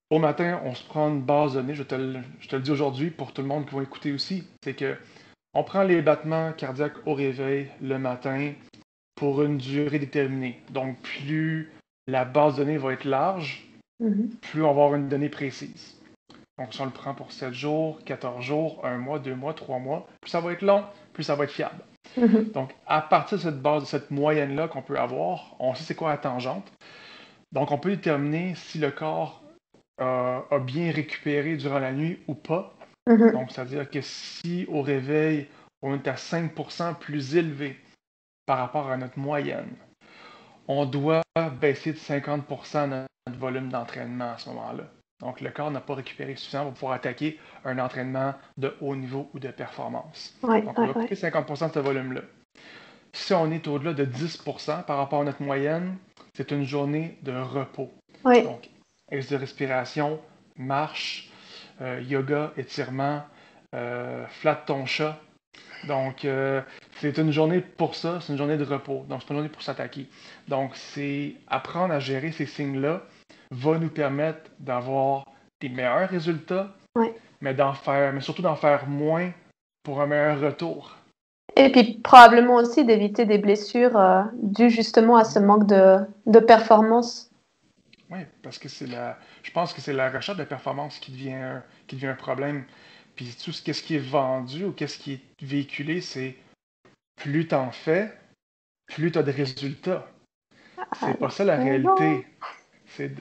au matin, on se prend une base de données, je te le dis aujourd'hui pour tout le monde qui va écouter aussi, c'est que on prend les battements cardiaques au réveil le matin pour une durée déterminée. Donc plus la base de données va être large, Mhm. plus on va avoir une donnée précise. Donc si on le prend pour 7 jours, 14 jours, 1 mois, 2 mois, 3 mois, plus ça va être long, plus ça va être fiable. Mhm. Donc à partir de cette base, de cette moyenne-là qu'on peut avoir, on sait c'est quoi la tangente. Donc on peut déterminer si le corps a bien récupéré durant la nuit ou pas. Mhm. Donc, c'est-à-dire que si au réveil, on est à 5% plus élevé par rapport à notre moyenne, on doit baisser de 50% notre volume d'entraînement à ce moment-là. Donc, le corps n'a pas récupéré suffisamment pour pouvoir attaquer un entraînement de haut niveau ou de performance. Ouais. Donc, on Ouais. doit Ouais. couper 50% de ce volume-là. Si on est au-delà de 10% par rapport à notre moyenne, c'est une journée de repos. Ouais. Donc, exercice de respiration, marche, yoga, étirement, flatte ton chat. Donc, c'est une journée pour ça, c'est une journée de repos. Donc, c'est pas une journée pour s'attaquer. Donc, c'est apprendre à gérer ces signes-là va nous permettre d'avoir des meilleurs résultats, Ouais. mais surtout d'en faire moins pour un meilleur retour. Et puis probablement aussi d'éviter des blessures dues justement à ce Mhm. manque de performance. Oui, parce que je pense que c'est la recherche de performance qui devient un problème. Puis tout ce qui est vendu ou qu'est-ce qui est véhiculé, c'est plus t'en fais, plus t'as de résultats. C'est pas Alors ça la que non. réalité.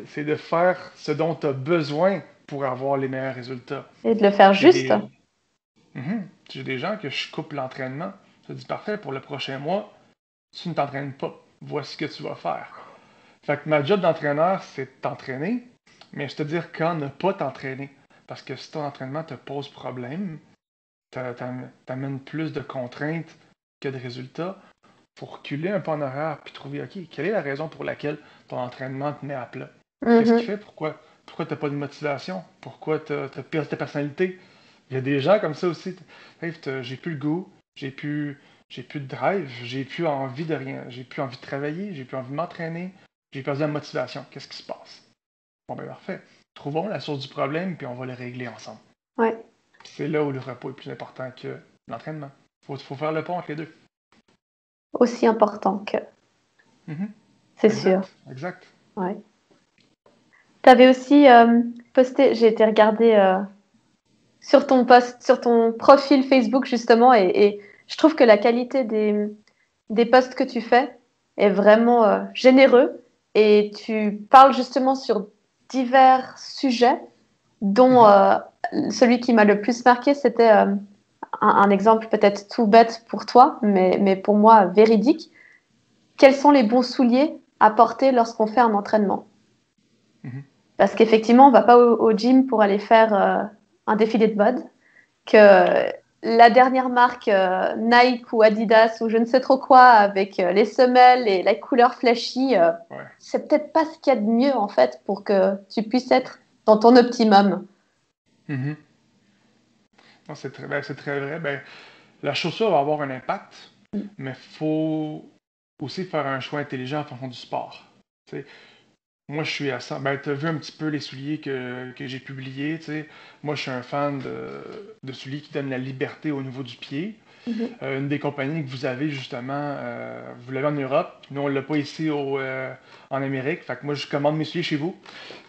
C'est de faire ce dont tu as besoin pour avoir les meilleurs résultats. Et de le faire Il y a juste. des, J'ai des gens que je coupe l'entraînement. Je dis parfait, pour le prochain mois, tu ne t'entraînes pas. Voici ce que tu vas faire. Fait que ma job d'entraîneur, c'est de t'entraîner, mais je te dire quand ne pas t'entraîner. Parce que si ton entraînement te pose problème, t'amène plus de contraintes que de résultats, faut reculer un peu en arrière puis trouver, OK, quelle est la raison pour laquelle ton entraînement te met à plat? Qu'est-ce qui Mhm. fait? Pourquoi t'as pas de motivation? Pourquoi t'as perdu ta personnalité? Il y a des gens comme ça aussi. Hey, j'ai plus le goût, j'ai plus de drive, j'ai plus envie de rien, j'ai plus envie de travailler, j'ai plus envie de m'entraîner, j'ai perdu la motivation. Qu'est-ce qui se passe? Bon, ben parfait. Trouvons la source du problème, puis on va le régler ensemble. Ouais. Puis c'est là où le repos est plus important que l'entraînement. Faut faire le pont entre les deux. Aussi important que, Mhm. c'est sûr. Exact, exact. Ouais. Tu avais aussi posté, j'ai été regarder sur ton post, sur ton profil Facebook justement, et je trouve que la qualité des posts que tu fais est vraiment généreux et tu parles justement sur divers sujets, dont Mhm. celui qui m'a le plus marqué, c'était un exemple peut-être tout bête pour toi, mais pour moi véridique. Quels sont les bons souliers à porter lorsqu'on fait un entraînement? Mhm. Parce qu'effectivement, on va pas au gym pour aller faire un défilé de mode, que la dernière marque Nike ou Adidas ou je ne sais trop quoi avec les semelles et la couleur flashy, Ouais. c'est peut-être pas ce qu'il y a de mieux en fait pour que tu puisses être dans ton optimum. Mhm. Non, c'est très vrai. Ben, la chaussure va avoir un impact, mais faut aussi faire un choix intelligent en fonction du sport. Tu sais, moi, je suis à ça. Ben, tu as vu un petit peu les souliers que j'ai publiés. Tu sais. Moi, je suis un fan de souliers qui donnent la liberté au niveau du pied. Mhm. Une des compagnies que vous avez justement, vous l'avez en Europe, nous on l'a pas ici en Amérique. Fait que moi je commande mes souliers chez vous.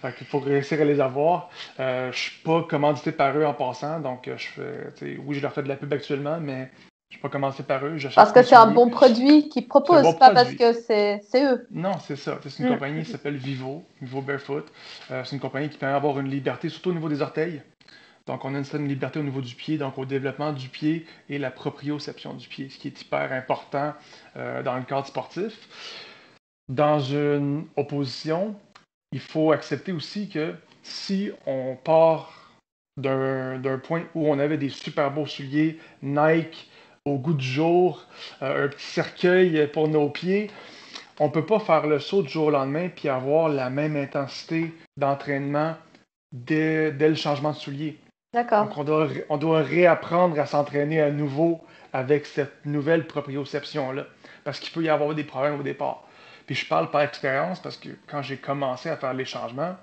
Fait qu'il faut réussir à les avoir. Je suis pas commandité par eux en passant, donc oui je leur fais de la pub actuellement, mais je suis pas commandité par eux, Parce j'achète que mes c'est un souliers. bon produit qu'ils C'est un bon proposent, pas parce produit. que c'est eux. Non, c'est ça. C'est une Mm. compagnie qui s'appelle Vivo Barefoot. C'est une compagnie qui permet d'avoir une liberté, surtout au niveau des orteils. Donc, on a une certaine liberté au niveau du pied, donc au développement du pied et la proprioception du pied, ce qui est hyper important dans le cadre sportif. Dans une opposition, il faut accepter aussi que si on part d'un point où on avait des super beaux souliers Nike au goût du jour, un petit cercueil pour nos pieds, on peut pas faire le saut du jour au lendemain puis avoir la même intensité d'entraînement dès le changement de soulier. D'accord. Donc, on doit réapprendre à s'entraîner à nouveau avec cette nouvelle proprioception-là. Parce qu'il peut y avoir des problèmes au départ. Puis je parle par expérience parce que quand j'ai commencé à faire les changements,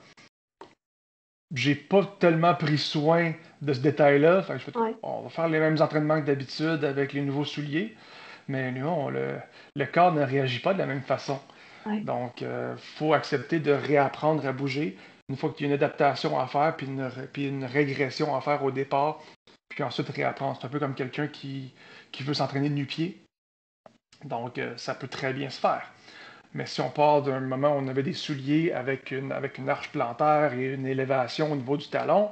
j'ai pas tellement pris soin de ce détail-là. Fait que Ouais. on va faire les mêmes entraînements que d'habitude avec les nouveaux souliers. Mais nous, le corps ne réagit pas de la même façon. Ouais. Donc, il faut accepter de réapprendre à bouger une fois qu'il y a une adaptation à faire, puis une régression à faire au départ, puis ensuite réapprendre. C'est un peu comme quelqu'un qui veut s'entraîner de nu-pied. Donc, ça peut très bien se faire. Mais si on part d'un moment où on avait des souliers avec une arche plantaire et une élévation au niveau du talon,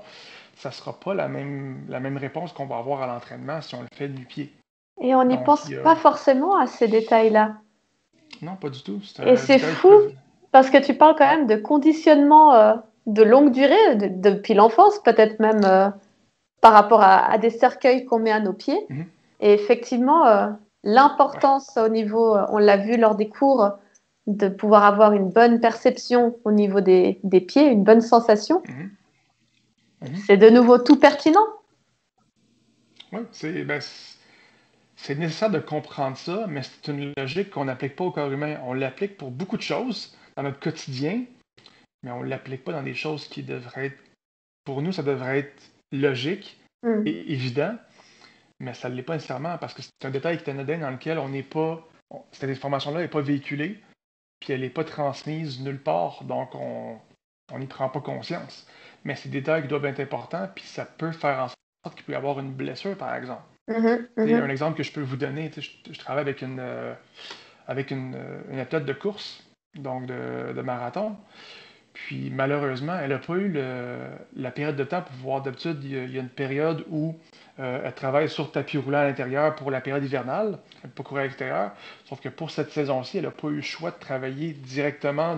ça ne sera pas la même réponse qu'on va avoir à l'entraînement si on le fait de nu-pied. Et on n'y Donc, pense pas forcément à ces détails-là. non, pas du tout. C'est Et un c'est détail qui fou peut. parce que tu parles quand Ouais. même de conditionnement de longue durée, depuis l'enfance, peut-être même par rapport à des cercueils qu'on met à nos pieds. Mhm. Et effectivement, Ouais. l'importance au niveau, on l'a vu lors des cours, de pouvoir avoir une bonne perception au niveau des pieds, une bonne sensation, Mhm. Mhm. c'est de nouveau tout pertinent. Ouais, c'est nécessaire de comprendre ça, mais c'est une logique qu'on n'applique pas au corps humain. On l'applique pour beaucoup de choses dans notre quotidien, mais on ne l'applique pas dans des choses qui devraient être, pour nous, ça devrait être logique Mm. et évident, mais ça ne l'est pas nécessairement parce que c'est un détail qui est anodin dans lequel on n'est pas, cette information-là n'est pas véhiculée, puis elle n'est pas transmise nulle part, donc on n'y prend pas conscience. Mais ces détails qui doivent être importants, puis ça peut faire en sorte qu'il peut y avoir une blessure, par exemple. Mhm, Un mhm. exemple que je peux vous donner, je travaille avec une athlète de course, donc de marathon. Puis malheureusement, elle n'a pas eu la période de temps pour voir. D'habitude, il y a une période où elle travaille sur tapis roulant à l'intérieur pour la période hivernale. Elle ne peut pas courir à l'extérieur. Sauf que pour cette saison-ci, elle n'a pas eu le choix de travailler directement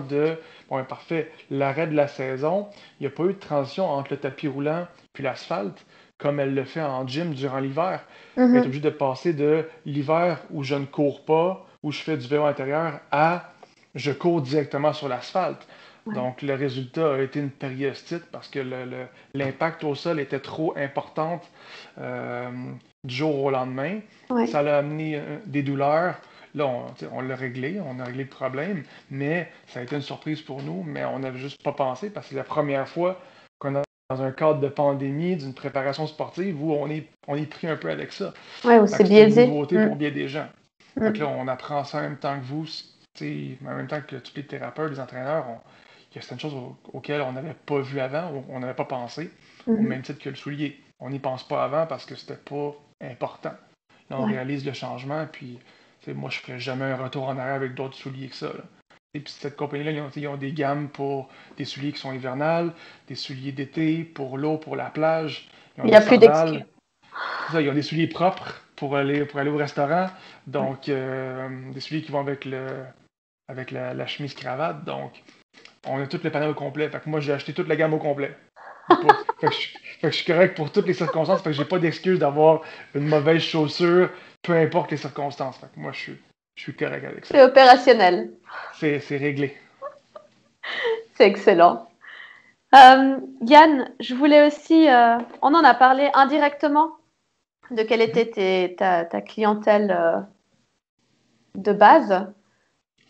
bon, parfait, l'arrêt de la saison. Il n'y a pas eu de transition entre le tapis roulant puis l'asphalte, comme elle le fait en gym durant l'hiver. Elle est Mhm. obligée de passer de l'hiver où je ne cours pas, où je fais du vélo intérieur, à je cours directement sur l'asphalte. Ouais. Donc, le résultat a été une périostite parce que l'impact au sol était trop importante euh, du jour au lendemain. Ouais. Ça l'a amené des douleurs. Là, on l'a réglé, on a réglé le problème, mais ça a été une surprise pour nous, mais on n'avait juste pas pensé parce que c'est la première fois qu'on est dans un cadre de pandémie, d'une préparation sportive où on est pris un peu avec ça. Ouais, ou Fait c'est que c'est une biaisé. nouveauté Mm. pour bien des gens. Fait que là, Mm. on apprend ça en même temps que vous, en même temps que tous les thérapeutes, les entraîneurs. Il y a certaines choses auxquelles on n'avait pas vu avant, ou on n'avait pas pensé, au Mhm. même titre que le soulier. On n'y pense pas avant parce que c'était pas important. Là, on Ouais. réalise le changement, puis moi, je ferais jamais un retour en arrière avec d'autres souliers que ça. Là. Et puis cette compagnie-là, ils ont des gammes pour des souliers qui sont hivernales, des souliers d'été, pour l'eau, pour la plage. Ils ont Il n'y des a plus d'excuses. sandales. C'est ça, ils ont des souliers propres pour aller au restaurant. Ouais. Donc, des souliers qui vont avec la chemise cravate. Donc, on a tout le panel au complet. Fait que moi, j'ai acheté toute la gamme au complet. Fait que je suis correct pour toutes les circonstances. Fait que j'ai pas d'excuse d'avoir une mauvaise chaussure, peu importe les circonstances. Fait que moi, je suis correct avec ça. C'est opérationnel. C'est réglé. C'est excellent. Yann, je voulais aussi, on en a parlé indirectement de quelle Mhm. était ta clientèle de base.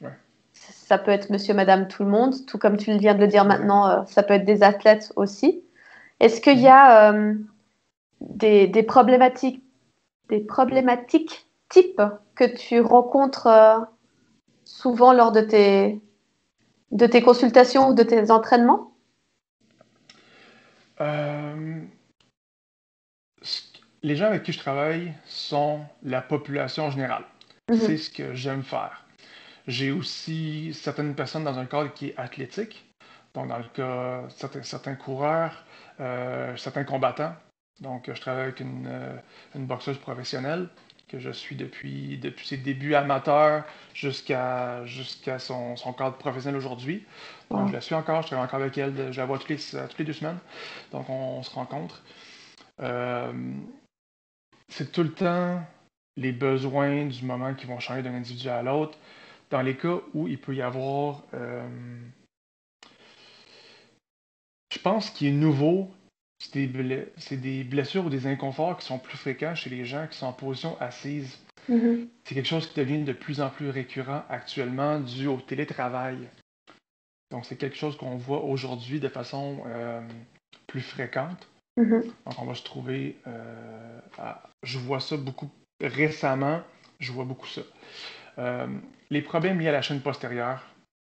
Ouais, Ça peut être monsieur, madame, tout le monde, tout comme tu viens de le dire exact. maintenant, ça peut être des athlètes aussi. Est-ce qu'il y Mhm. a des problématiques des problématiques types que tu rencontres souvent lors de tes consultations ou de tes entraînements? Euh, les gens avec qui je travaille sont la population générale. C'est Mhm. ce que j'aime faire. J'ai aussi certaines personnes dans un cadre qui est athlétique. Donc, dans le cas, certains coureurs, certains combattants. Donc, je travaille avec une boxeuse professionnelle que je suis depuis ses débuts amateurs jusqu'à son cadre professionnel aujourd'hui. Donc, je Wow. la suis encore, je travaille encore avec elle, je la vois toutes les 2 semaines. Donc, on se rencontre. Euh, c'est tout le temps les besoins du moment qui vont changer d'un individu à l'autre. Dans les cas où il peut y avoir, je pense qu'il est nouveau, c'est des blessures ou des inconforts qui sont plus fréquents chez les gens qui sont en position assise. Mhm. C'est quelque chose qui devient de plus en plus récurrent actuellement dû au télétravail. Donc c'est quelque chose qu'on voit aujourd'hui de façon plus fréquente. Mhm. Donc on va se trouver, je vois ça beaucoup récemment, je vois beaucoup ça. Euh, les problèmes liés à la chaîne postérieure,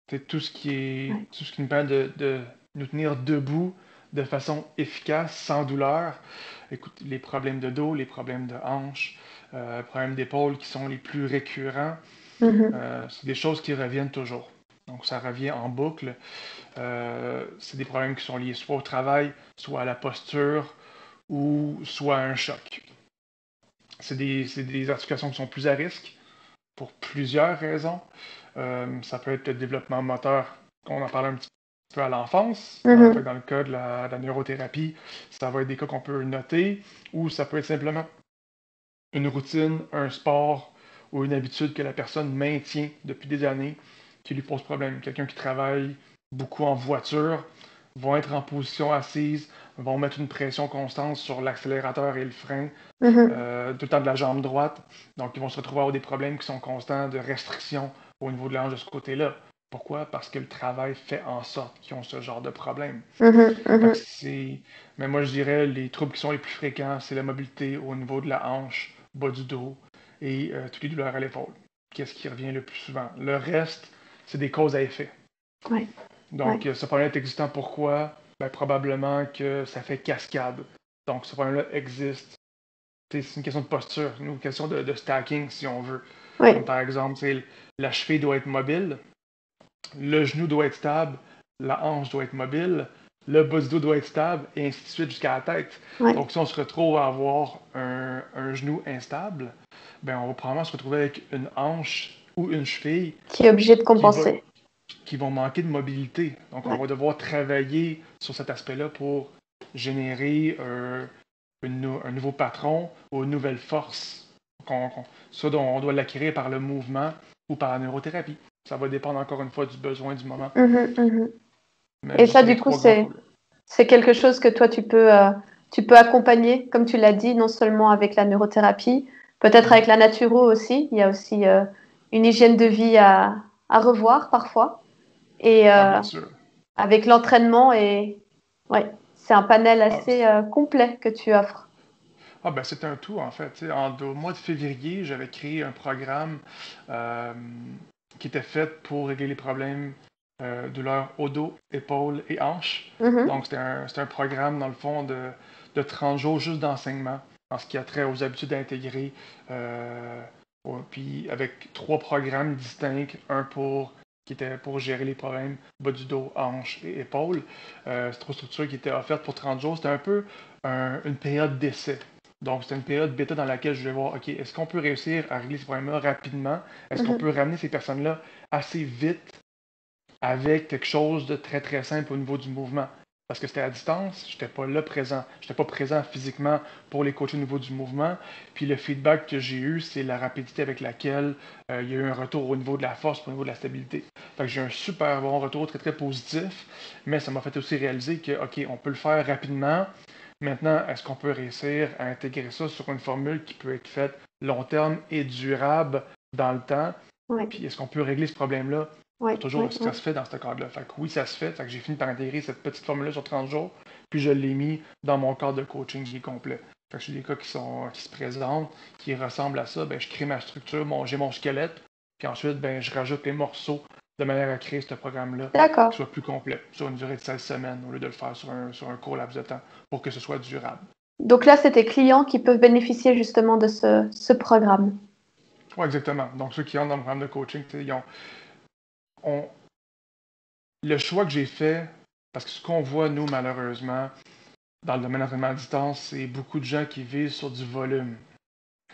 c'est Ouais. tout ce qui nous permet de nous tenir debout de façon efficace, sans douleur. Écoute, les problèmes de dos, les problèmes de hanche, problèmes d'épaule qui sont les plus récurrents, Mhm. c'est des choses qui reviennent toujours. Donc ça revient en boucle. C'est des problèmes qui sont liés soit au travail, soit à la posture, ou soit à un choc. C'est des articulations qui sont plus à risque pour plusieurs raisons. Ça peut être le développement moteur, qu'on en parle un petit peu à l'enfance. Fait que Mhm. dans le cas de la neurothérapie, ça va être des cas qu'on peut noter, ou ça peut être simplement une routine, un sport ou une habitude que la personne maintient depuis des années qui lui pose problème. Quelqu'un qui travaille beaucoup en voiture vont être en position assise, vont mettre une pression constante sur l'accélérateur et le frein Mhm. tout le temps de la jambe droite. Donc, ils vont se retrouver à avoir des problèmes qui sont constants de restriction au niveau de la hanche de ce côté-là. Pourquoi? Parce que le travail fait en sorte qu'ils ont ce genre de problème. Mhm. Fait que Mhm. c'est... Mais moi, je dirais, les troubles qui sont les plus fréquents, c'est la mobilité au niveau de la hanche, bas du dos et toutes les douleurs à l'épaule. Qu'est-ce qui revient le plus souvent? Le reste, c'est des causes à effet. Ouais. Ouais. Donc, ce problème est existant pourquoi? Ben, probablement que ça fait cascade. Donc, ce problème-là existe. C'est une question de posture, une question de stacking, si on veut. Comme Ouais. par exemple, la cheville doit être mobile, le genou doit être stable, la hanche doit être mobile, le bas du dos doit être stable, et ainsi de suite jusqu'à la tête. Ouais. Donc, si on se retrouve à avoir un genou instable, ben, on va probablement se retrouver avec une hanche ou une cheville Qui est obligé de qui, va, compenser. qui vont manquer de mobilité. Donc, on Ouais. va devoir travailler sur cet aspect-là pour générer un nouveau patron ou une nouvelle force. Ça, on doit l'acquérir par le mouvement ou par la neurothérapie. Ça va dépendre encore une fois du besoin du moment. Mhm. Mhm. Mais Et je dis ça, c'est les du coup, trois grands problèmes. c'est quelque chose que toi, tu peux accompagner, comme tu l'as dit, non seulement avec la neurothérapie, peut-être avec Mhm. la naturo aussi. Il y a aussi une hygiène de vie à revoir parfois. Et Ah, bien sûr. avec l'entraînement, et ouais, c'est un panel Ah, assez complet que tu offres. ben c'est un tout en fait. Au mois de février, j'avais créé un programme euh, qui était fait pour régler les problèmes douleurs au dos, épaules et hanches. Mhm. Donc c'était un programme dans le fond de 30 jours juste d'enseignement en ce qui a trait aux habitudes à intégrer. Puis avec 3 programmes distincts, qui était pour gérer les problèmes bas du dos, hanches et épaules. C'est 3 structures qui étaient offertes pour 30 jours. C'était un peu une période d'essai. Donc, c'était une période bêta dans laquelle je vais voir, OK, est-ce qu'on peut réussir à régler ces problèmes-là rapidement? Est-ce qu'on Mhm. peut ramener ces personnes-là assez vite avec quelque chose de très, très simple au niveau du mouvement? Parce que c'était à distance, je n'étais pas là présent. Je n'étais pas présent physiquement pour les coacher au niveau du mouvement. Puis le feedback que j'ai eu, c'est la rapidité avec laquelle il y a eu un retour au niveau de la force, au niveau de la stabilité. Fait que j'ai un super bon retour, très, très positif. Mais ça m'a fait aussi réaliser que, OK, on peut le faire rapidement. Maintenant, est-ce qu'on peut réussir à intégrer ça sur une formule qui peut être faite long terme et durable dans le temps? Ouais. Puis est-ce qu'on peut régler ce problème-là? Ouais. Toujours, Ouais. est-ce que ça Ouais. se fait dans ce cadre-là? Fait que oui, ça se fait. Fait que j'ai fini par intégrer cette petite formule-là sur 30 jours, puis je l'ai mis dans mon cadre de coaching qui est complet. Fait que j'ai des cas qui se présentent, qui ressemblent à ça, ben, je crée ma structure, j'ai mon squelette, puis ensuite, ben, je rajoute les morceaux de manière à créer ce programme-là D'accord. qui soit plus complet, sur une durée de 16 semaines, au lieu de le faire sur un court laps de temps, pour que ce soit durable. Donc là, c'est tes clients qui peuvent bénéficier justement de ce programme. Oui, exactement. Donc, ceux qui entrent dans le programme de coaching, le choix que j'ai fait, parce que ce qu'on voit, nous, malheureusement, dans le domaine de l'entraînement à distance, c'est beaucoup de gens qui vivent sur du volume.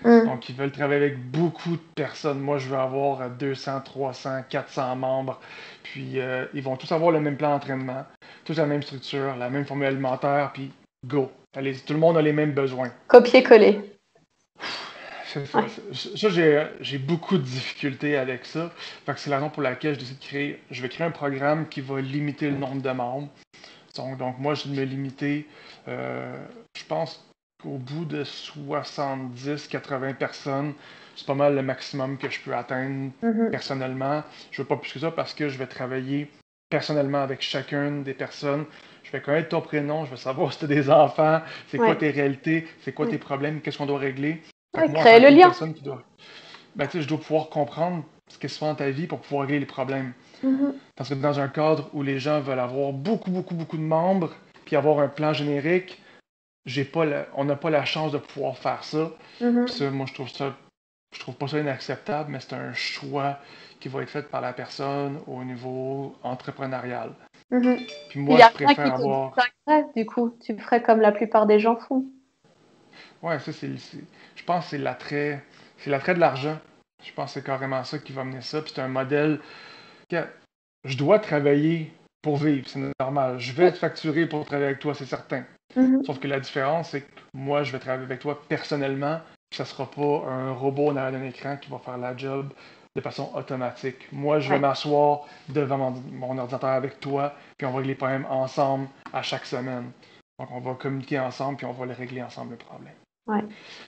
Donc, ils veulent travailler avec beaucoup de personnes. Moi, je veux avoir 200, 300, 400 membres. Puis, ils vont tous avoir le même plan d'entraînement, tous la même structure, la même formule alimentaire, puis go. Allez, tout le monde a les mêmes besoins. Copier-coller. C'est ça. J'ai beaucoup de difficultés avec ça. Fait que c'est la raison pour laquelle je vais créer un programme qui va limiter le nombre de membres. Donc moi, je vais me limiter, je pense qu'au bout de 70-80 personnes, c'est pas mal le maximum que je peux atteindre personnellement. Je veux pas plus que ça parce que je vais travailler personnellement avec chacune des personnes. Je vais connaître ton prénom, je vais savoir si tu as des enfants, c'est quoi tes réalités, c'est quoi tes problèmes, qu'est-ce qu'on doit régler. Fait que moi, en Créer tant le qu'une lien. personne qui doit... Ben, tu sais, je dois pouvoir comprendre ce qui se fait dans ta vie pour pouvoir régler les problèmes. Parce que dans un cadre où les gens veulent avoir beaucoup, beaucoup, beaucoup de membres, puis avoir un plan générique, on n'a pas la chance de pouvoir faire ça. Puis ça, moi, je trouve pas ça inacceptable, mais c'est un choix qui va être fait par la personne au niveau entrepreneurial. Puis Il moi, n'y a je rien préfère qui te avoir... distinguerait, du coup. Tu ferais comme la plupart des gens font. Ouais, ça, je pense que c'est l'attrait de l'argent. Je pense que c'est carrément ça qui va mener ça. Puis c'est un modèle que je dois travailler pour vivre, c'est normal. Je vais te facturer pour travailler avec toi, c'est certain. Sauf que la différence, c'est que moi, je vais travailler avec toi personnellement, puis ça sera pas un robot derrière un écran qui va faire la job de façon automatique. Moi, je vais m'asseoir devant mon ordinateur avec toi, puis on va régler les problèmes ensemble à chaque semaine. Donc, on va communiquer ensemble, puis on va les régler ensemble, le problème. Ouais.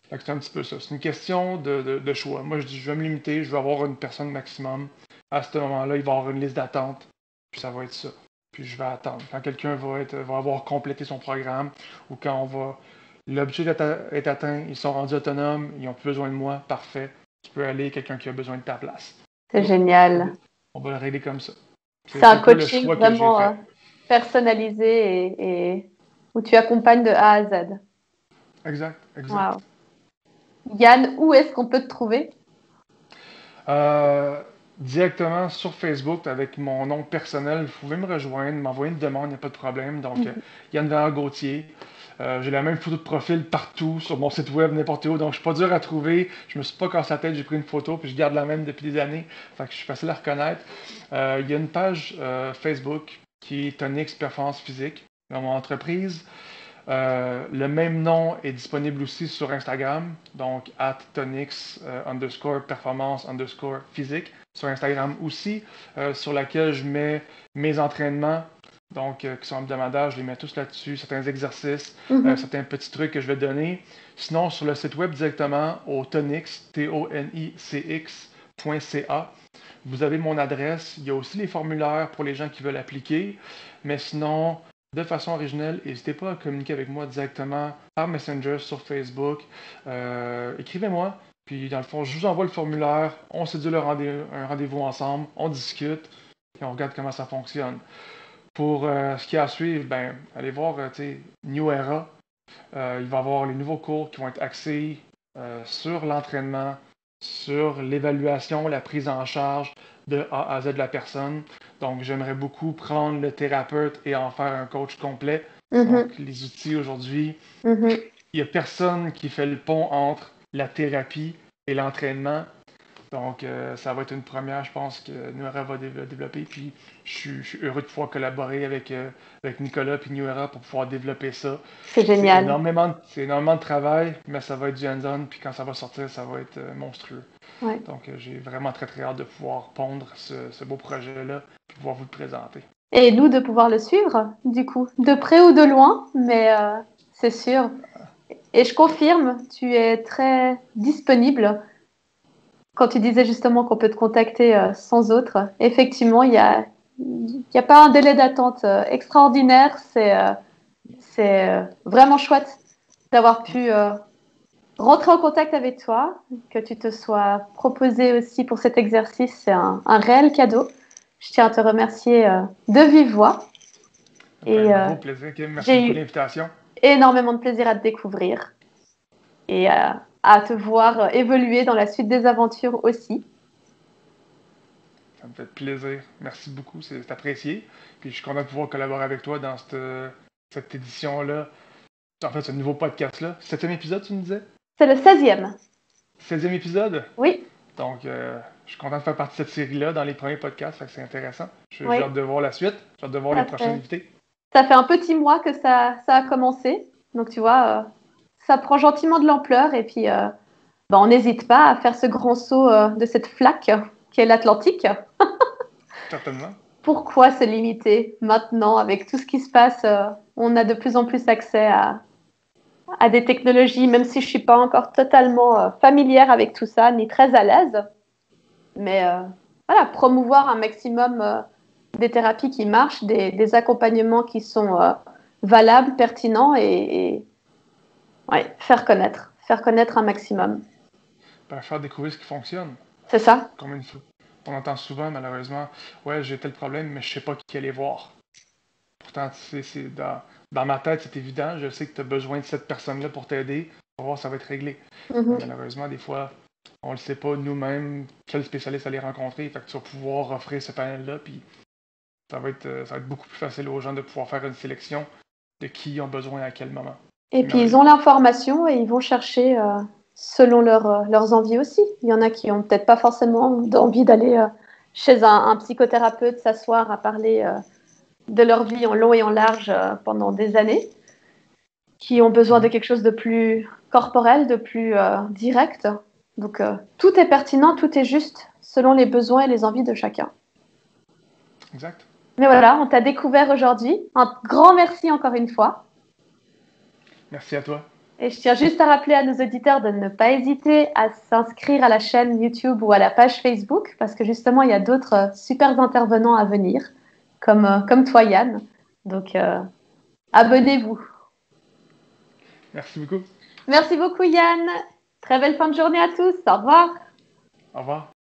Fait que c'est un petit peu ça. C'est une question de choix. Moi, je dis, je vais me limiter, je vais avoir une personne maximum. À ce moment-là, il va y avoir une liste d'attente, puis ça va être ça. Puis je vais attendre. Quand quelqu'un va avoir complété son programme, ou quand l'objectif est atteint, ils sont rendus autonomes, ils n'ont plus besoin de moi, parfait. Tu peux aller, quelqu'un qui a besoin de ta place. C'est génial. On va le régler comme ça. C'est un peu le coaching choix que j'ai vraiment fait. personnalisé et où tu accompagnes de A à Z. Exact. Wow. Yann, où est-ce qu'on peut te trouver? Directement sur Facebook avec mon nom personnel. Vous pouvez me rejoindre, m'envoyer une demande, il n'y a pas de problème. Donc, Yann Véran Gauthier. J'ai la même photo de profil partout, sur mon site web, n'importe où. Donc, je suis pas dur à trouver. Je me suis pas cassé la tête, j'ai pris une photo, puis je garde la même depuis des années. Fait que je suis facile à reconnaître. Il y a une page Facebook qui est Tonix Performance Physique dans mon entreprise. Le même nom est disponible aussi sur Instagram, donc @tonix _performance _physique sur Instagram aussi, sur laquelle je mets mes entraînements, donc qui sont hebdomadaires, je les mets tous là-dessus, certains exercices, certains petits trucs que je vais donner. Sinon, sur le site web directement au tonix, tonix.ca, vous avez mon adresse. Il y a aussi les formulaires pour les gens qui veulent appliquer, mais sinon, de façon originelle, n'hésitez pas à communiquer avec moi directement par Messenger sur Facebook. Écrivez-moi, puis dans le fond, je vous envoie le formulaire, on sédule un rendez-vous ensemble, on discute, et on regarde comment ça fonctionne. Pour ce qui est à suivre, ben, allez voir New Era. Il va y avoir les nouveaux cours qui vont être axés sur l'entraînement, sur l'évaluation, la prise en charge de A à Z de la personne. Donc, j'aimerais beaucoup prendre le thérapeute et en faire un coach complet. Donc, les outils aujourd'hui, il n'y a personne qui fait le pont entre la thérapie et l'entraînement. Donc, ça va être une première, je pense, que Nuera va développer. Puis, je suis heureux de pouvoir collaborer avec Nicolas et Nuera pour pouvoir développer ça. C'est génial. C'est énormément de travail, mais ça va être du hands-on. Puis, quand ça va sortir, ça va être monstrueux. Ouais. Donc, j'ai vraiment très, très hâte de pouvoir pondre ce beau projet-là et pouvoir vous le présenter. Et nous, de pouvoir le suivre, du coup, de près ou de loin, mais c'est sûr. Et je confirme, tu es très disponible. Quand tu disais justement qu'on peut te contacter sans autre, effectivement, il y a pas un délai d'attente extraordinaire. C'est vraiment chouette d'avoir pu rentrer en contact avec toi, que tu te sois proposé aussi pour cet exercice. C'est un réel cadeau. Je tiens à te remercier de vive voix Ça me fait un et gros plaisir, Kim. Merci j'ai beaucoup de eu l'invitation. énormément de plaisir à te découvrir et à te voir évoluer dans la suite des aventures aussi. Ça me fait plaisir. Merci beaucoup, c'est apprécié. Puis je suis content de pouvoir collaborer avec toi dans cette édition-là. En fait, ce nouveau podcast-là. Septième épisode, tu me disais? C'est le 16e. 16e épisode? Oui, Donc, je suis content de faire partie de cette série-là dans les premiers podcasts, fait que c'est intéressant. J'ai oui, hâte de voir la suite, j'ai hâte de voir les ça prochains fait, invités. ça fait un petit mois que ça a commencé. Donc, tu vois, ça prend gentiment de l'ampleur et puis ben, on n'hésite pas à faire ce grand saut de cette flaque qui est l'Atlantique. Certainement. Pourquoi se limiter maintenant avec tout ce qui se passe? On a de plus en plus accès à des technologies, même si je suis pas encore totalement familière avec tout ça, ni très à l'aise. Mais voilà, promouvoir un maximum des thérapies qui marchent, des accompagnements qui sont valables, pertinents et ouais, faire connaître un maximum. Faire découvrir ce qui fonctionne. C'est ça? Comme une fois. On entend souvent, malheureusement, ouais, j'ai tel problème, mais je sais pas qui aller voir. Pourtant, dans ma tête, c'est évident. Je sais que tu as besoin de cette personne-là pour t'aider. Pour voir, ça va être réglé. Mais Mhm. malheureusement, des fois, on ne sait pas nous-mêmes quel spécialiste aller rencontrer. Fait que tu vas pouvoir offrir ce panel-là, puis ça va être beaucoup plus facile aux gens de pouvoir faire une sélection de qui ont besoin à quel moment. Et C'est puis ils merveilleux. ont l'information et ils vont chercher selon leurs envies aussi. Il y en a qui ont peut-être pas forcément envie d'aller chez un psychothérapeute, s'asseoir à parler de leur vie en long et en large pendant des années, qui ont besoin de Mhm. quelque chose de plus corporel, de plus direct. Donc tout est pertinent, tout est juste selon les besoins et les envies de chacun. Exact. Mais voilà, on t'a découvert aujourd'hui. Un grand merci encore une fois. Merci à toi. Et je tiens juste à rappeler à nos auditeurs de ne pas hésiter à s'inscrire à la chaîne YouTube ou à la page Facebook, parce que justement, il y a d'autres super intervenants à venir, comme toi, Yann. Donc, abonnez-vous. Merci beaucoup. Merci beaucoup, Yann. Très belle fin de journée à tous. Au revoir. Au revoir.